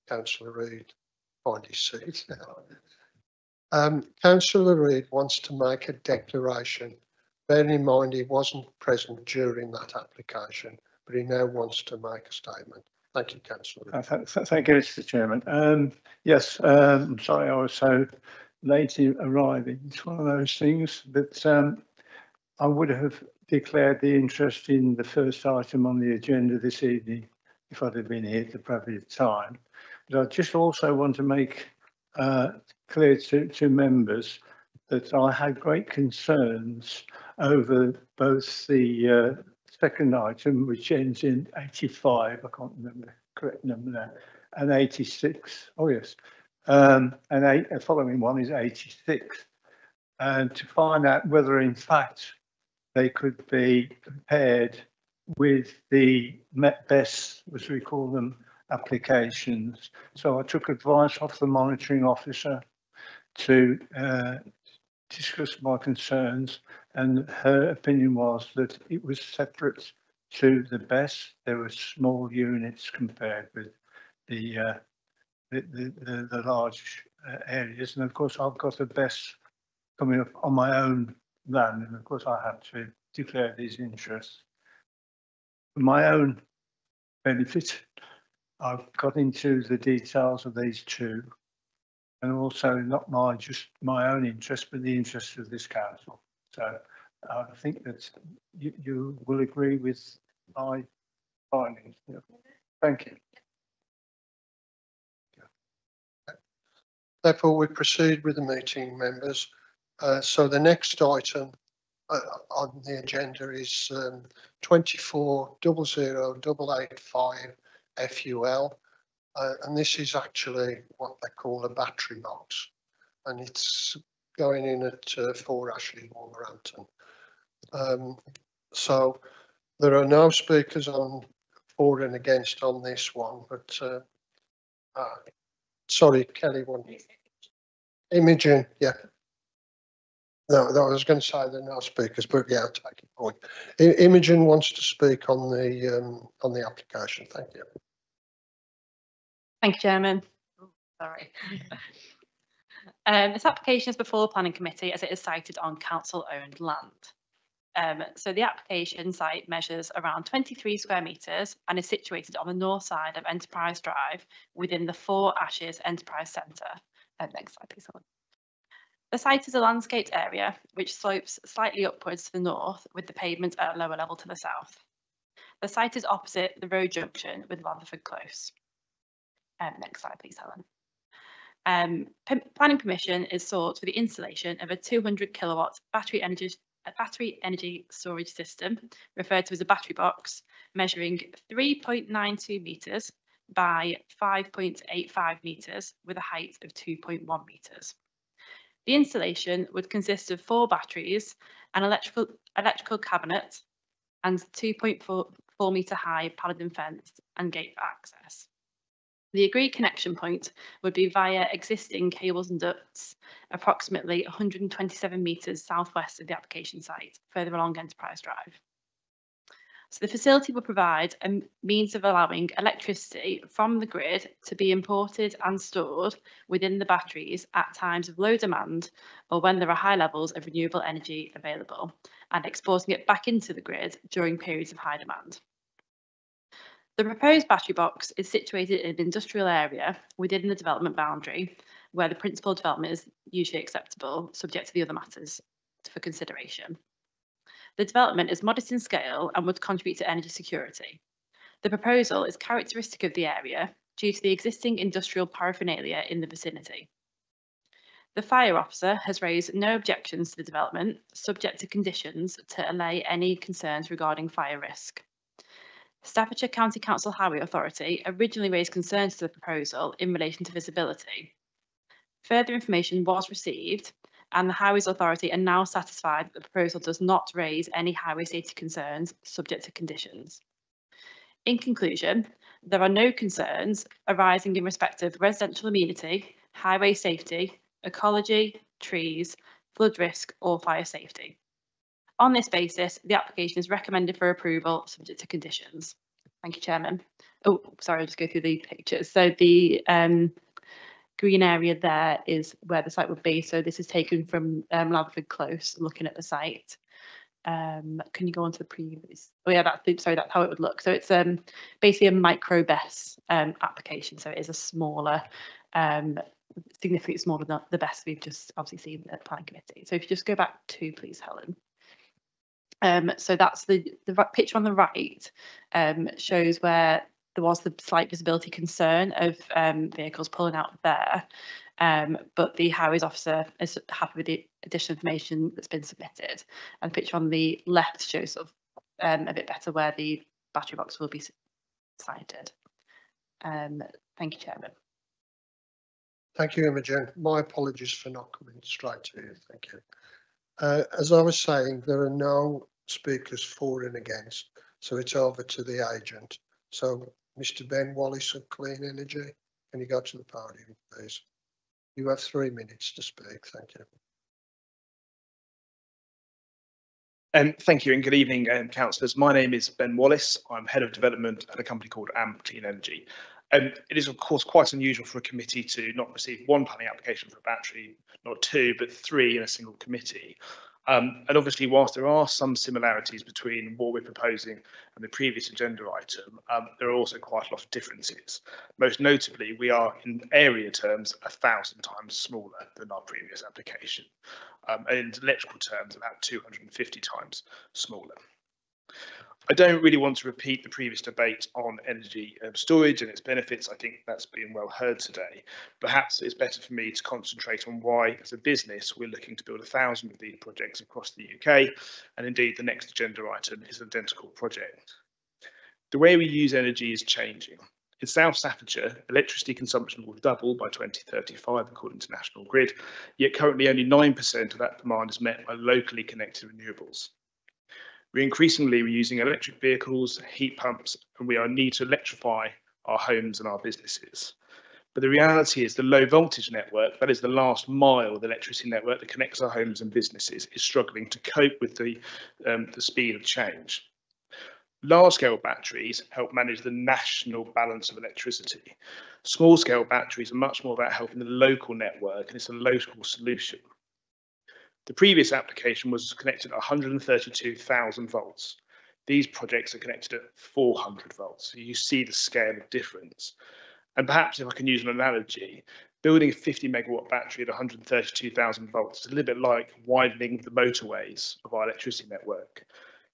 Speaker 1: Councillor Reid find his seat now. Councillor Reid wants to make a declaration. Bearing in mind he wasn't present during that application, but he now wants to make a statement. Thank you, Councillor Reid.
Speaker 11: Thank you, Mr. Chairman. Yes, I'm sorry I was so late in arriving. It's one of those things, but I would have declared the interest in the first item on the agenda this evening if I'd have been here at the appropriate time. But I just also want to make clear to members that I had great concerns over both the second item, which ends in 85, I can't remember the correct number now, and 86. Oh yes, and the following one is 86, and to find out whether in fact they could be compared with the METBES, as we call them, applications. So I took advice off the monitoring officer to discuss my concerns, and her opinion was that it was separate to the BES. There were small units compared with the large areas, and of course I've got a BES coming up on my own land, and of course I have to declare these interests. For my own benefit, I've got into the details of these two, and also not just my own interest, but the interest of this council. So I think that you will agree with my findings. Yeah. Thank you.
Speaker 1: Therefore, we proceed with the meeting, members. So the next item on the agenda is 24008885 FUL, and this is actually what they call a battery box, and it's going in at 4 Ashley Wolverhampton. So there are no speakers on for and against on this one, but sorry, Kelly, one. Imogen, yeah. No, I was going to say there are no speakers, but yeah, I'll take your point. Imogen wants to speak on the application. Thank you.
Speaker 12: Thank you, Chairman. Oh, sorry. This application is before the Planning Committee as it is sited on council-owned land. So the application site measures around 23 square metres and is situated on the north side of Enterprise Drive within the Four Ashes Enterprise Centre. Next slide, please. The site is a landscaped area which slopes slightly upwards to the north with the pavement at a lower level to the south. The site is opposite the road junction with Rutherford Close. Next slide, please, Helen. Planning permission is sought for the installation of a 200 kilowatt battery energy storage system, referred to as a battery box, measuring 3.92 metres by 5.85 metres with a height of 2.1 metres. The installation would consist of 4 batteries, an electrical cabinet, and 2.4 metre high paladin fence and gate for access. The agreed connection point would be via existing cables and ducts, approximately 127 metres southwest of the application site, further along Enterprise Drive. So the facility will provide a means of allowing electricity from the grid to be imported and stored within the batteries at times of low demand or when there are high levels of renewable energy available, and exporting it back into the grid during periods of high demand. The proposed battery box is situated in an industrial area within the development boundary, where the principal development is usually acceptable, subject to the other matters for consideration. The development is modest in scale and would contribute to energy security. The proposal is characteristic of the area due to the existing industrial paraphernalia in the vicinity. The fire officer has raised no objections to the development, subject to conditions to allay any concerns regarding fire risk. Staffordshire County Council Highway Authority originally raised concerns to the proposal in relation to visibility. Further information was received, and the Highways Authority are now satisfied that the proposal does not raise any highway safety concerns subject to conditions. In conclusion, there are no concerns arising in respect of residential amenity, highway safety, ecology, trees, flood risk or fire safety. On this basis, the application is recommended for approval subject to conditions. Thank you, Chairman. Oh, sorry, I'll just go through the pictures. So the green area there is where the site would be. So this is taken from Rutherford Close, looking at the site. Can you go on to the previous? Oh yeah, that's how it would look. So it's basically a micro BESS application. So it is a smaller, significantly smaller than the BESS we've just obviously seen at the planning committee. So if you just go back to, please, Helen. So that's the picture on the right shows where there was the slight visibility concern of vehicles pulling out there, but the highways officer is happy with the additional information that's been submitted. And the picture on the left shows sort of a bit better where the battery box will be sited. Thank you, Chairman.
Speaker 1: Thank you, Imogen. My apologies for not coming straight to you. Thank you. As I was saying, there are no speakers for and against, so it's over to the agent. So, Mr. Ben Wallace of Clean Energy, can you go to the podium, please? You have 3 minutes to speak. Thank you.
Speaker 13: Thank you and good evening, councillors. My name is Ben Wallace. I'm head of development at a company called AMP Clean Energy. It is, of course, quite unusual for a committee to not receive 1 planning application for a battery, not 2, but 3 in a single committee. And obviously, whilst there are some similarities between what we're proposing and the previous agenda item, there are also quite a lot of differences. Most notably, we are in area terms 1,000 times smaller than our previous application, and in electrical terms about 250 times smaller. I don't really want to repeat the previous debate on energy storage and its benefits. I think that's been well heard today. Perhaps it's better for me to concentrate on why, as a business, we're looking to build 1,000 of these projects across the UK, and indeed the next agenda item is an identical project. The way we use energy is changing. In South Staffordshire, electricity consumption will double by 2035 according to National Grid, yet currently only 9% of that demand is met by locally connected renewables. We're increasingly using electric vehicles, heat pumps, and we need to electrify our homes and our businesses. But the reality is the low voltage network, that is the last mile of the electricity network that connects our homes and businesses, is struggling to cope with the speed of change. Large-scale batteries help manage the national balance of electricity. Small-scale batteries are much more about helping the local network, and it's a local solution. The previous application was connected at 132,000 volts. These projects are connected at 400 volts. So you see the scale of difference. And perhaps if I can use an analogy, building a 50 megawatt battery at 132,000 volts is a little bit like widening the motorways of our electricity network.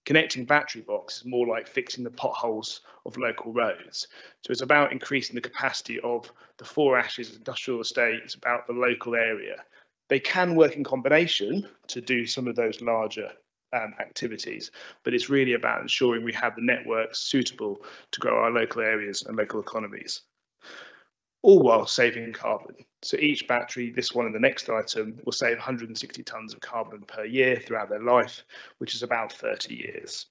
Speaker 13: Connecting battery boxes is more like fixing the potholes of local roads. So it's about increasing the capacity of the Four Ashes industrial estate. It's about the local area. They can work in combination to do some of those larger activities, but it's really about ensuring we have the networks suitable to grow our local areas and local economies, all while saving carbon. So each battery, this one and the next item, will save 160 tonnes of carbon per year throughout their life, which is about 30 years.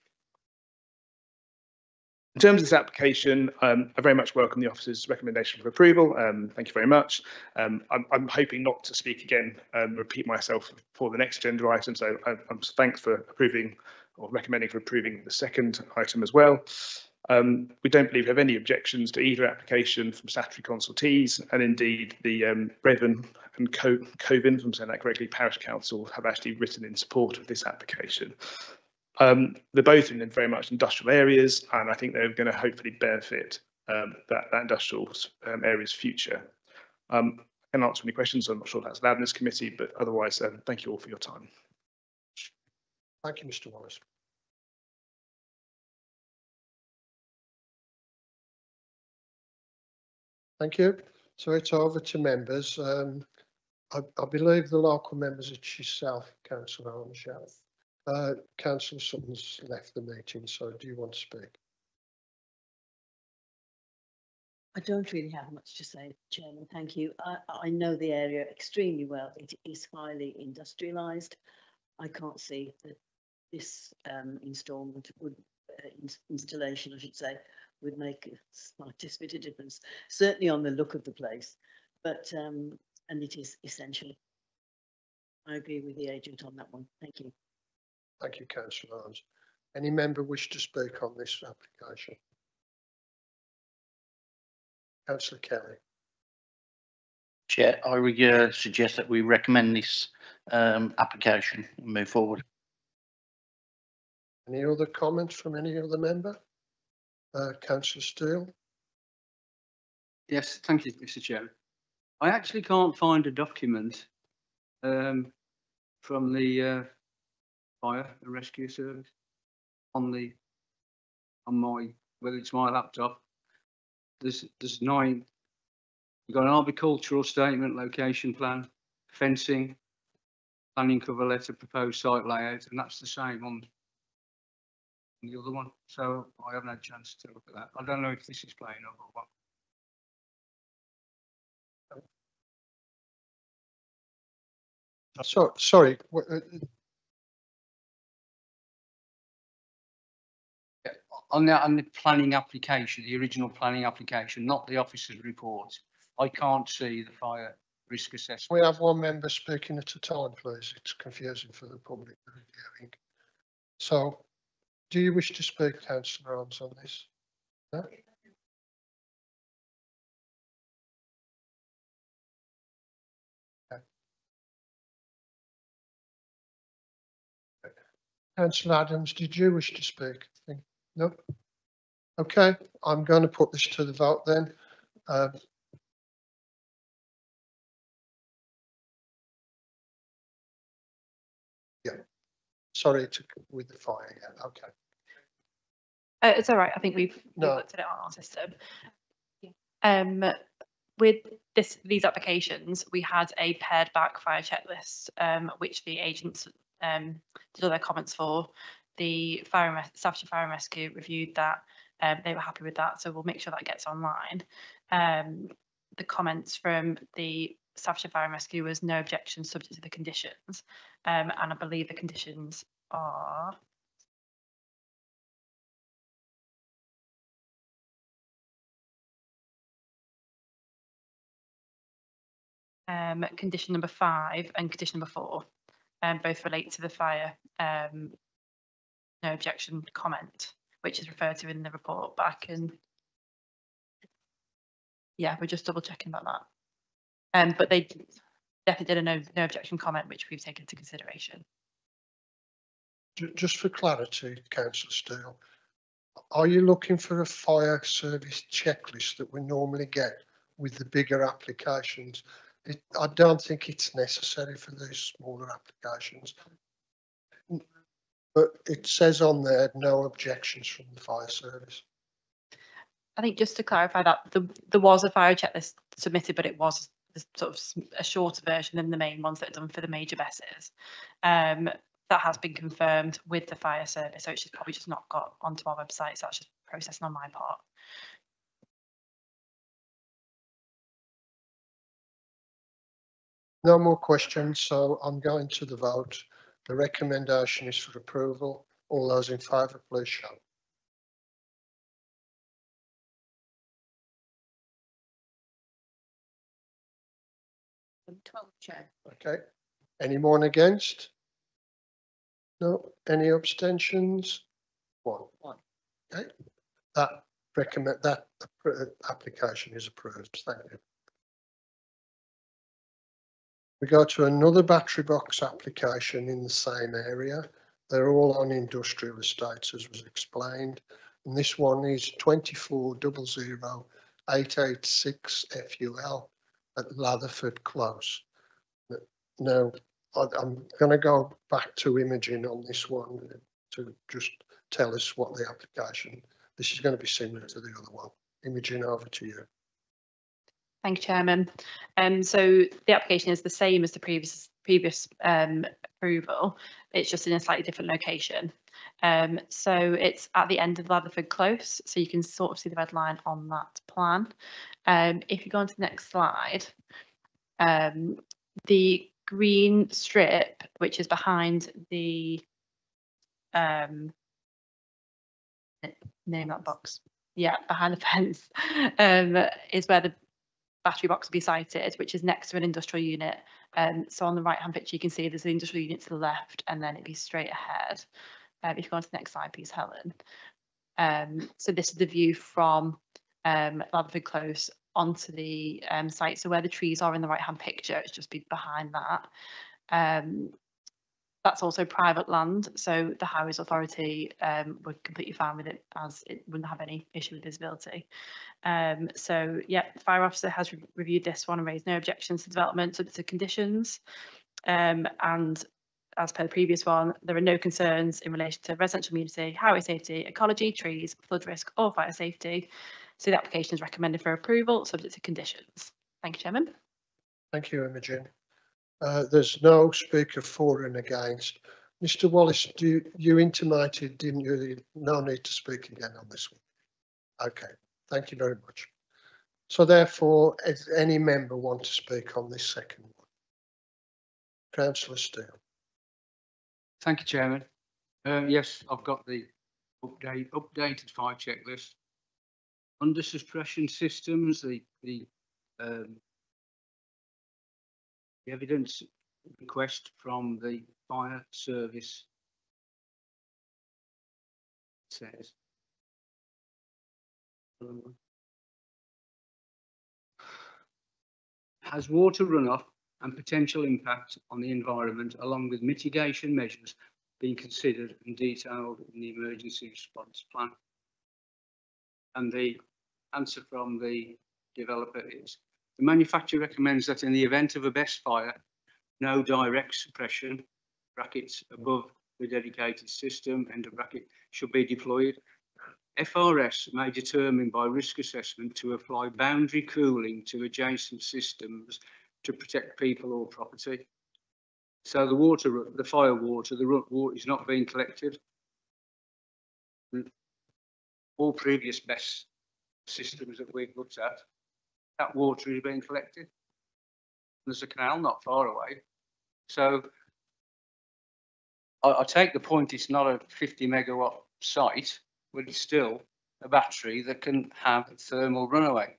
Speaker 13: In terms of this application, I very much welcome the officer's recommendation for approval. Thank you very much. I'm hoping not to speak again and repeat myself for the next agenda item, so thanks for approving or recommending for approving the second item as well. We don't believe we have any objections to either application from statutory consultees, and indeed the Brevin and Covin, if I'm saying that correctly, Parish Council have actually written in support of this application. They're both in very much industrial areas, and I think they're going to hopefully benefit that industrial area's future. I can answer any questions. I'm not sure that's allowed in this committee, but otherwise, thank you all for your time.
Speaker 1: Thank you, Mr. Wallace. Thank you. So it's over to members. I believe the local members, it's yourself, Councillor Armstrong. Councillor Sutton's left the meeting, so do you want to speak?
Speaker 10: I don't really have much to say, Chairman. Thank you. I know the area extremely well. It is highly industrialised. I can't see that this installment would installation, I should say, would make a slightest bit of difference. Certainly on the look of the place, but and it is essential. I agree with the agent on that one. Thank you.
Speaker 1: Thank you, Councillor Arms. Any member wish to speak on this application? Councillor Kelly.
Speaker 8: Chair, I would suggest that we recommend this application and move forward.
Speaker 1: Any other comments from any other member? Councillor Steele.
Speaker 7: Yes, thank you, Mr. Chairman. I actually can't find a document from the fire and rescue service on my, whether it's my laptop. There's 9. You've got an agricultural statement, location plan, fencing, planning cover letter, proposed site layout, and that's the same on the other one. So I haven't had a chance to look at that. I don't know if this is playing up or what.
Speaker 1: So, sorry.
Speaker 7: On the planning application, the original planning application, not the officer's report, I can't see the fire risk assessment.
Speaker 1: We have one member speaking at a time, please. It's confusing for the public viewing. So, do you wish to speak, Councillor Arms, on this? No? Okay. Councillor Adams, did you wish to speak? No? Okay, I'm going to put this to the vote then. Yeah, sorry with the fire. Yeah, okay.
Speaker 12: It's all right. I think we've looked at it on our system. With these applications, we had a pared back fire checklist, which the agents did all their comments for. The Staffordshire Fire and Rescue reviewed that. They were happy with that, so we'll make sure that gets online. The comments from the Staffordshire Fire and Rescue was no objection subject to the conditions, and I believe the conditions are. Condition number 5 and condition number 4, both relate to the fire no objection comment. which is referred to in the report, but I can, yeah, we're just double checking about that. But they definitely did a no objection comment, which we've taken into consideration.
Speaker 1: Just for clarity, Councillor Steele, are you looking for a fire service checklist that we normally get with the bigger applications? I don't think it's necessary for these smaller applications. But it says on there, no objections from the fire service.
Speaker 12: I think just to clarify that there was a fire checklist submitted, but it was sort of a shorter version than the main ones that are done for the major messes. That has been confirmed with the fire service, so it's just probably just not got onto our website. So that's just processing on my part.
Speaker 1: No more questions, so I'm going to the vote. The recommendation is for approval. All those in favour, please show.
Speaker 10: Chair.
Speaker 1: Okay. Anyone against? No. Any abstentions? One. Okay. That application is approved. Thank you. We go to another battery box application in the same area. They're all on industrial estates, as was explained. And this one is 2400886 FUL at Latherford Close. Now, I'm going to go back to Imogen on this one to just tell us what the application. This is going to be similar to the other one. Imogen, over to you.
Speaker 12: Thank you, Chairman. So the application is the same as the previous approval. It's just in a slightly different location. So it's at the end of Latherford Close, so you can sort of see the red line on that plan. If you go on to the next slide, the green strip, which is behind the name that box, yeah, behind the fence, is where the battery box will be sited, which is next to an industrial unit. So on the right hand picture, you can see there's an industrial unit to the left, and then it'd be straight ahead. If you go on to the next slide, please, Helen. So this is the view from Latherford Close onto the site. So where the trees are in the right hand picture, it's just be behind that. That's also private land, so the Highways Authority were completely fine with it, as it wouldn't have any issue with visibility. So yeah, the fire officer has reviewed this one and raised no objections to development subject to conditions. And as per the previous one, there are no concerns in relation to residential community, highway safety, ecology, trees, flood risk or fire safety. So the application is recommended for approval subject to conditions. Thank you, Chairman.
Speaker 1: Thank you, Imogen. There's no speaker for and against. Mr. Wallace, you intimated, didn't you, no need to speak again on this one? Okay, thank you very much. So therefore, does any member want to speak on this second one? Councillor Steele.
Speaker 7: Thank you, Chairman. Yes, I've got the updated fire checklist. Under suppression systems, the evidence request from the fire service says has water runoff and potential impact on the environment, along with mitigation measures being considered and detailed in the emergency response plan. And the answer from the developer is the manufacturer recommends that in the event of a BESS fire, no direct suppression brackets above the dedicated system end of bracket should be deployed. FRS may determine by risk assessment to apply boundary cooling to adjacent systems to protect people or property. So the water, the fire water, the root water is not being collected. All previous BESS systems that we've looked at, that water is being collected. There's a canal not far away. So I take the point, it's not a 50 megawatt site, but it's still a battery that can have thermal runaway.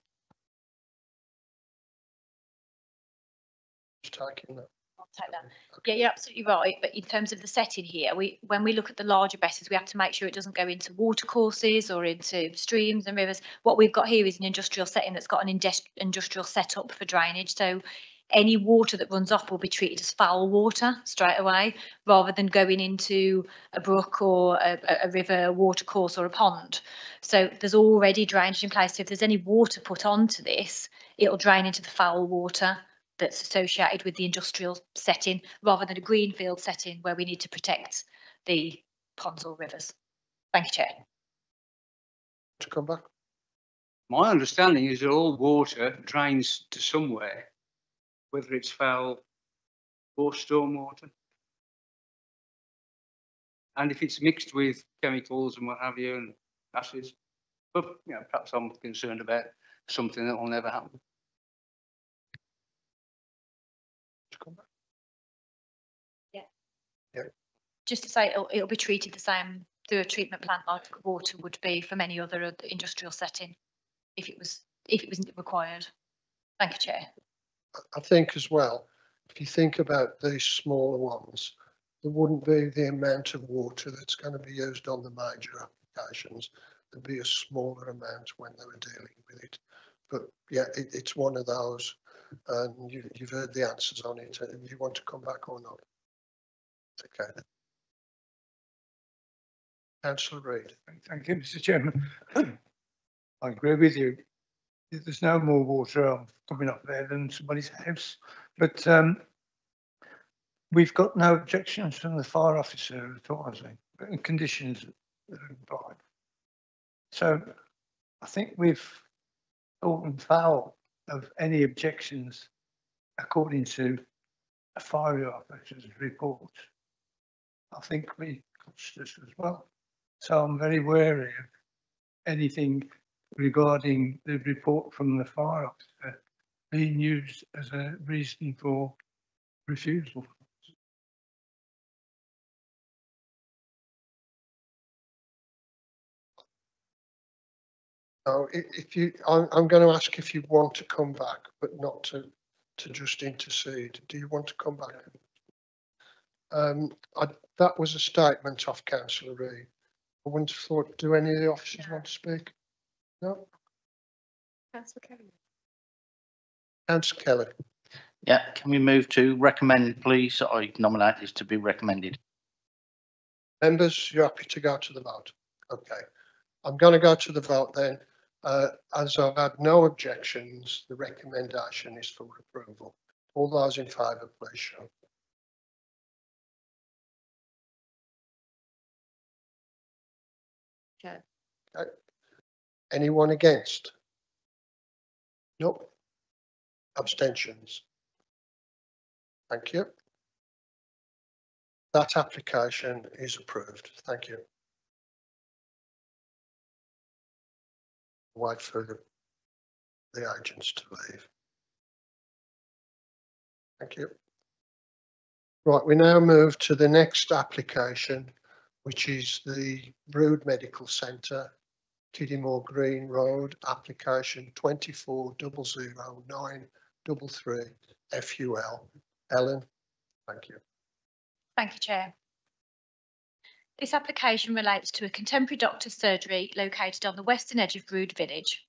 Speaker 1: Just taking that.
Speaker 4: I'll take that. Yeah, you're absolutely right. But in terms of the setting here, when we look at the larger basins, we have to make sure it doesn't go into watercourses or into streams and rivers. What we've got here is an industrial setting that's got an industrial setup for drainage. So any water that runs off will be treated as foul water straight away, rather than going into a brook or a river, a watercourse or a pond. So there's already drainage in place. So if there's any water put onto this, it'll drain into the foul water that's associated with the industrial setting, rather than a greenfield setting where we need to protect the ponds or rivers. Thank you, Chair.
Speaker 1: To come back.
Speaker 7: My understanding is that all water drains to somewhere, whether it's foul or stormwater. And if it's mixed with chemicals and what have you and acids, but you know, perhaps I'm concerned about something that will never happen.
Speaker 1: To come back.
Speaker 4: Yeah.
Speaker 1: Yeah.
Speaker 4: Just to say, it'll be treated the same through a treatment plant like water would be from any other industrial setting, if it was required. Thank you, Chair.
Speaker 1: I think as well, if you think about these smaller ones, there wouldn't be the amount of water that's going to be used on the major applications. There'd be a smaller amount when they were dealing with it. But yeah, it's one of those, and you've heard the answers on it. If you want to come back or not. Okay. Councillor Reid.
Speaker 11: Thank you, Mr. Chairman. I agree with you. There's no more water coming up there than somebody's house, but we've got no objections from the fire officer at all, I think, and conditions that are implied. So I think we've fallen foul of any objections according to a fire officer's report. I think we cost us as well. So I'm very wary of anything regarding the report from the fire officer being used as a reason for refusal.
Speaker 1: So if you, I'm going to ask if you want to come back, but not to just intercede. Do you want to come back? That was a statement off Councillor Reid. I wouldn't have thought, do any of the officers want to speak? No?
Speaker 5: Councillor Kelly.
Speaker 1: Councillor Kelly.
Speaker 8: Yeah, can we move to recommend, please? I nominate this to be recommended.
Speaker 1: Members, you're happy to go to the vote? Okay. I'm going to go to the vote then. As I've had no objections, the recommendation is for approval. All those in favour, please show. Okay. Anyone against? Nope. Abstentions? Thank you. That application is approved. Thank you. Wait for the agents to leave. Thank you. Right, we now move to the next application, which is the Brood Medical Centre, Kiddymore Green Road, application 2400933 FUL. Ellen, thank you.
Speaker 4: Thank you, Chair. This application relates to a contemporary doctor's surgery located on the western edge of Brood Village.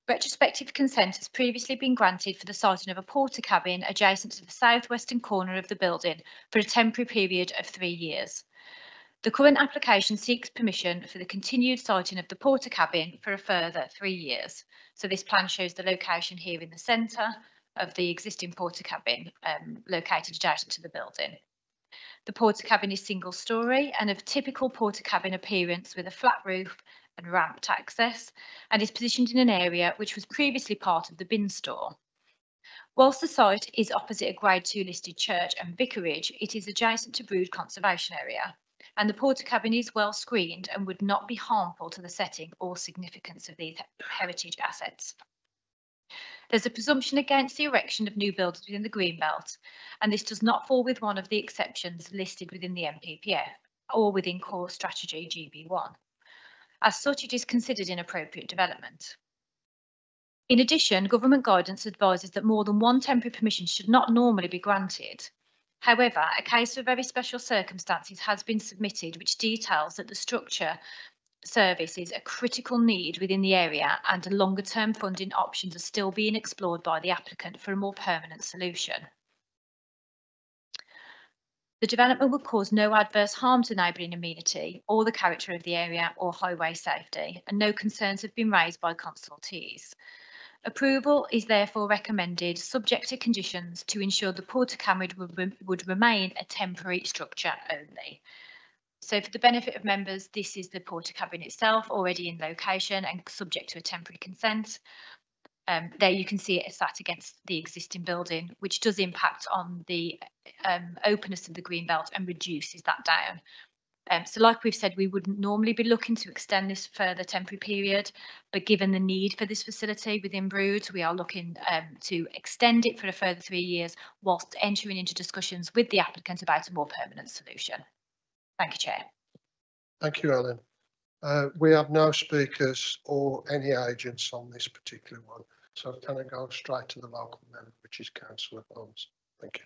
Speaker 4: Retrospective consent has previously been granted for the siting of a porter cabin adjacent to the southwestern corner of the building for a temporary period of 3 years. The current application seeks permission for the continued siting of the porter cabin for a further 3 years. So this plan shows the location here in the centre of the existing porter cabin located adjacent to the building. The porter cabin is single storey and of typical porter cabin appearance with a flat roof and ramped access, and is positioned in an area which was previously part of the bin store. Whilst the site is opposite a Grade 2 listed church and vicarage, it is adjacent to Brood Conservation Area, and the porter cabin is well screened and would not be harmful to the setting or significance of these heritage assets. There's a presumption against the erection of new buildings within the Greenbelt, and this does not fall with one of the exceptions listed within the NPPF or within Core Strategy GB1. As such, it is considered inappropriate development. In addition, government guidance advises that more than one temporary permission should not normally be granted. However, a case for very special circumstances has been submitted which details that the structure service is a critical need within the area and longer term funding options are still being explored by the applicant for a more permanent solution. The development will cause no adverse harm to neighbouring amenity or the character of the area or highway safety, and no concerns have been raised by consultees. Approval is therefore recommended subject to conditions to ensure the Portakabin would remain a temporary structure only. So for the benefit of members, this is the Portakabin itself already in location and subject to a temporary consent. There you can see it sat against the existing building, which does impact on the openness of the green belt and reduces that down. So like we've said, we wouldn't normally be looking to extend this further temporary period, but given the need for this facility within Brood, we are looking to extend it for a further 3 years whilst entering into discussions with the applicant about a more permanent solution. Thank you, Chair.
Speaker 1: Thank you, Ellen. We have no speakers or any agents on this particular one. So can I go straight to the local member, which is Councillor Holmes? Thank you.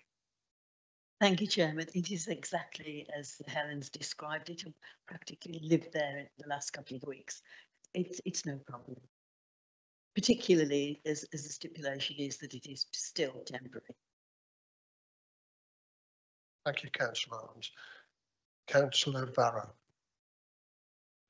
Speaker 10: Thank you, Chairman. It is exactly as Helen's described it. I've practically lived there in the last couple of weeks. It's no problem, particularly as the stipulation is that it is still temporary.
Speaker 1: Thank you, Councillor Holmes. Councillor Barrow.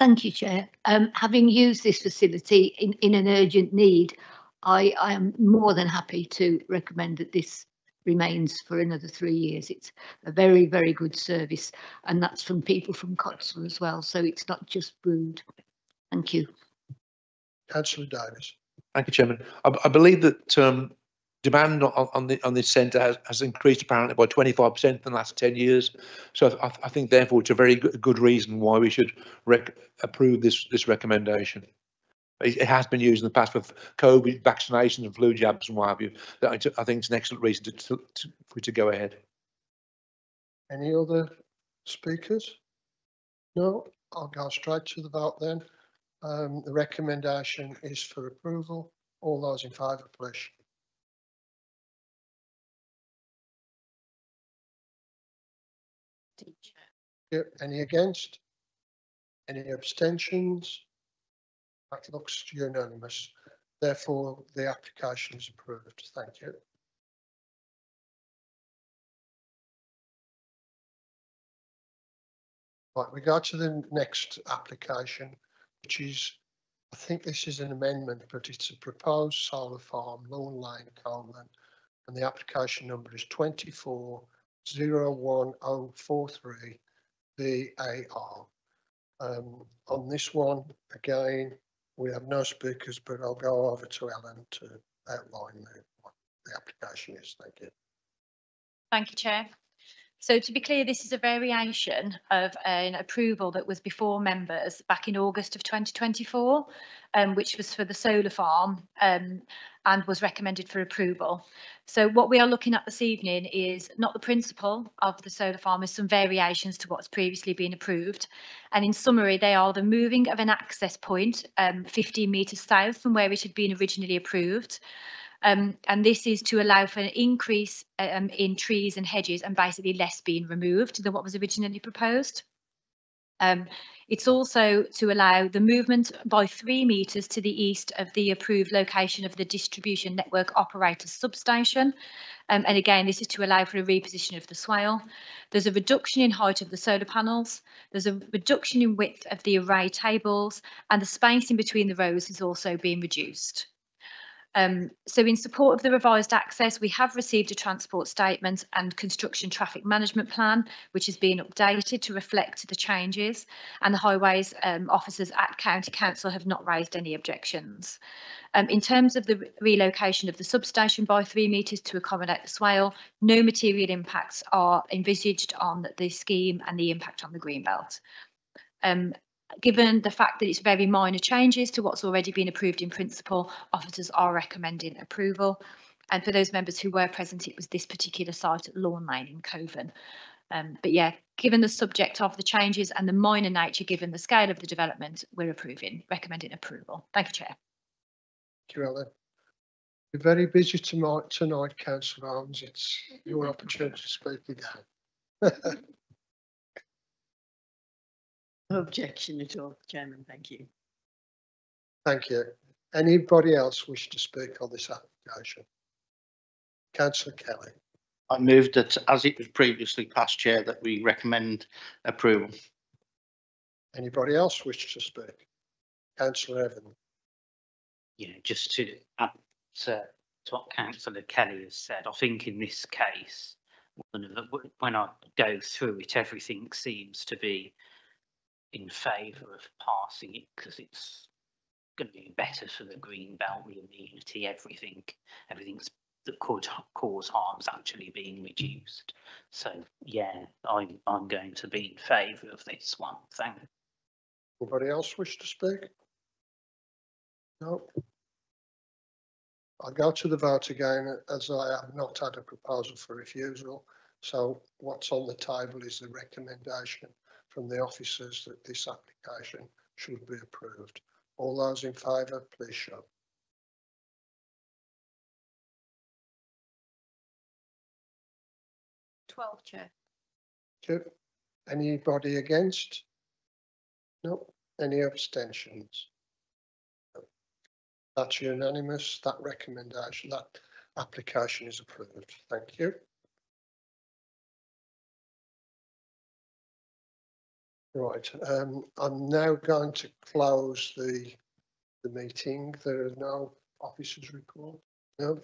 Speaker 14: Thank you, Chair. Having used this facility in an urgent need, I am more than happy to recommend that this remains for another 3 years. It's a very, very good service, and that's from people from Cotswold as well. So it's not just Brood. Thank you.
Speaker 1: Councillor Davis.
Speaker 15: Thank you, Chairman. I believe that demand on this centre has increased apparently by 25% in the last 10 years. So I think therefore it's a very good reason why we should approve this recommendation. It has been used in the past with COVID vaccinations and flu jabs and what have you. I think it's an excellent reason for it to go ahead.
Speaker 1: Any other speakers? No, I'll go straight to the vote then. The recommendation is for approval. All those in favour, please. Yep. Any against? Any abstentions? That looks unanimous. Therefore, the application is approved. Thank you. Right, we go to the next application, which is, I think this is an amendment, but it's a proposed solar farm, Lawn Lane, Coleman, and the application number is 2401043 VAR. On this one, again, we have no speakers, but I'll go over to Ellen to outline what the application is. Thank you.
Speaker 4: Thank you, Chair. So to be clear, this is a variation of an approval that was before members back in August of 2024, which was for the solar farm and was recommended for approval. So what we are looking at this evening is not the principle of the solar farm, is some variations to what's previously been approved. And in summary, they are the moving of an access point 15 metres south from where it had been originally approved. And this is to allow for an increase in trees and hedges and basically less being removed than what was originally proposed. It's also to allow the movement by 3 metres to the east of the approved location of the distribution network operator substation. And again, this is to allow for a reposition of the swale. There's a reduction in height of the solar panels. There's a reduction in width of the array tables, and the spacing between the rows is also being reduced. So in support of the revised access, we have received a transport statement and construction traffic management plan, which has been updated to reflect the changes, and the highways officers at County Council have not raised any objections. In terms of the relocation of the substation by 3 metres to accommodate the swale, no material impacts are envisaged on the scheme and the impact on the greenbelt. Given the fact that it's very minor changes to what's already been approved in principle, officers are recommending approval. And for those members who were present, it was this particular site at Lawn Lane in Coven. But yeah, given the subject of the changes and the minor nature, given the scale of the development, we're recommending approval. Thank you, Chair.
Speaker 1: Thank you, Ellen. You're very busy tonight, councillor Holmes. It's your opportunity to speak again.
Speaker 10: No objection at all, Chairman, thank you.
Speaker 1: Thank you. Anybody else wish to speak on this application? Councillor Kelly.
Speaker 8: I move that as it was previously passed, Chair, that we recommend approval.
Speaker 1: Anybody else wish to speak? Councillor Evans.
Speaker 9: Yeah, just to add to what Councillor Kelly has said, I think in this case, when I go through it, everything seems to be in favour of passing it because it's going to be better for the green belt, the amenity, everything's that could cause harm's actually being reduced. So yeah, I'm going to be in favour of this one. Thank you.
Speaker 1: Anybody else wish to speak? No. I'll go to the vote again as I have not had a proposal for refusal. So what's on the table is the recommendation from the officers that this application should be approved. All those in favour, please show.
Speaker 12: Chair.
Speaker 1: Thank you. Anybody against? No. Any abstentions? No. That's unanimous. That recommendation, that application is approved. Thank you. Right. I'm now going to close the meeting. There are no officers report. No.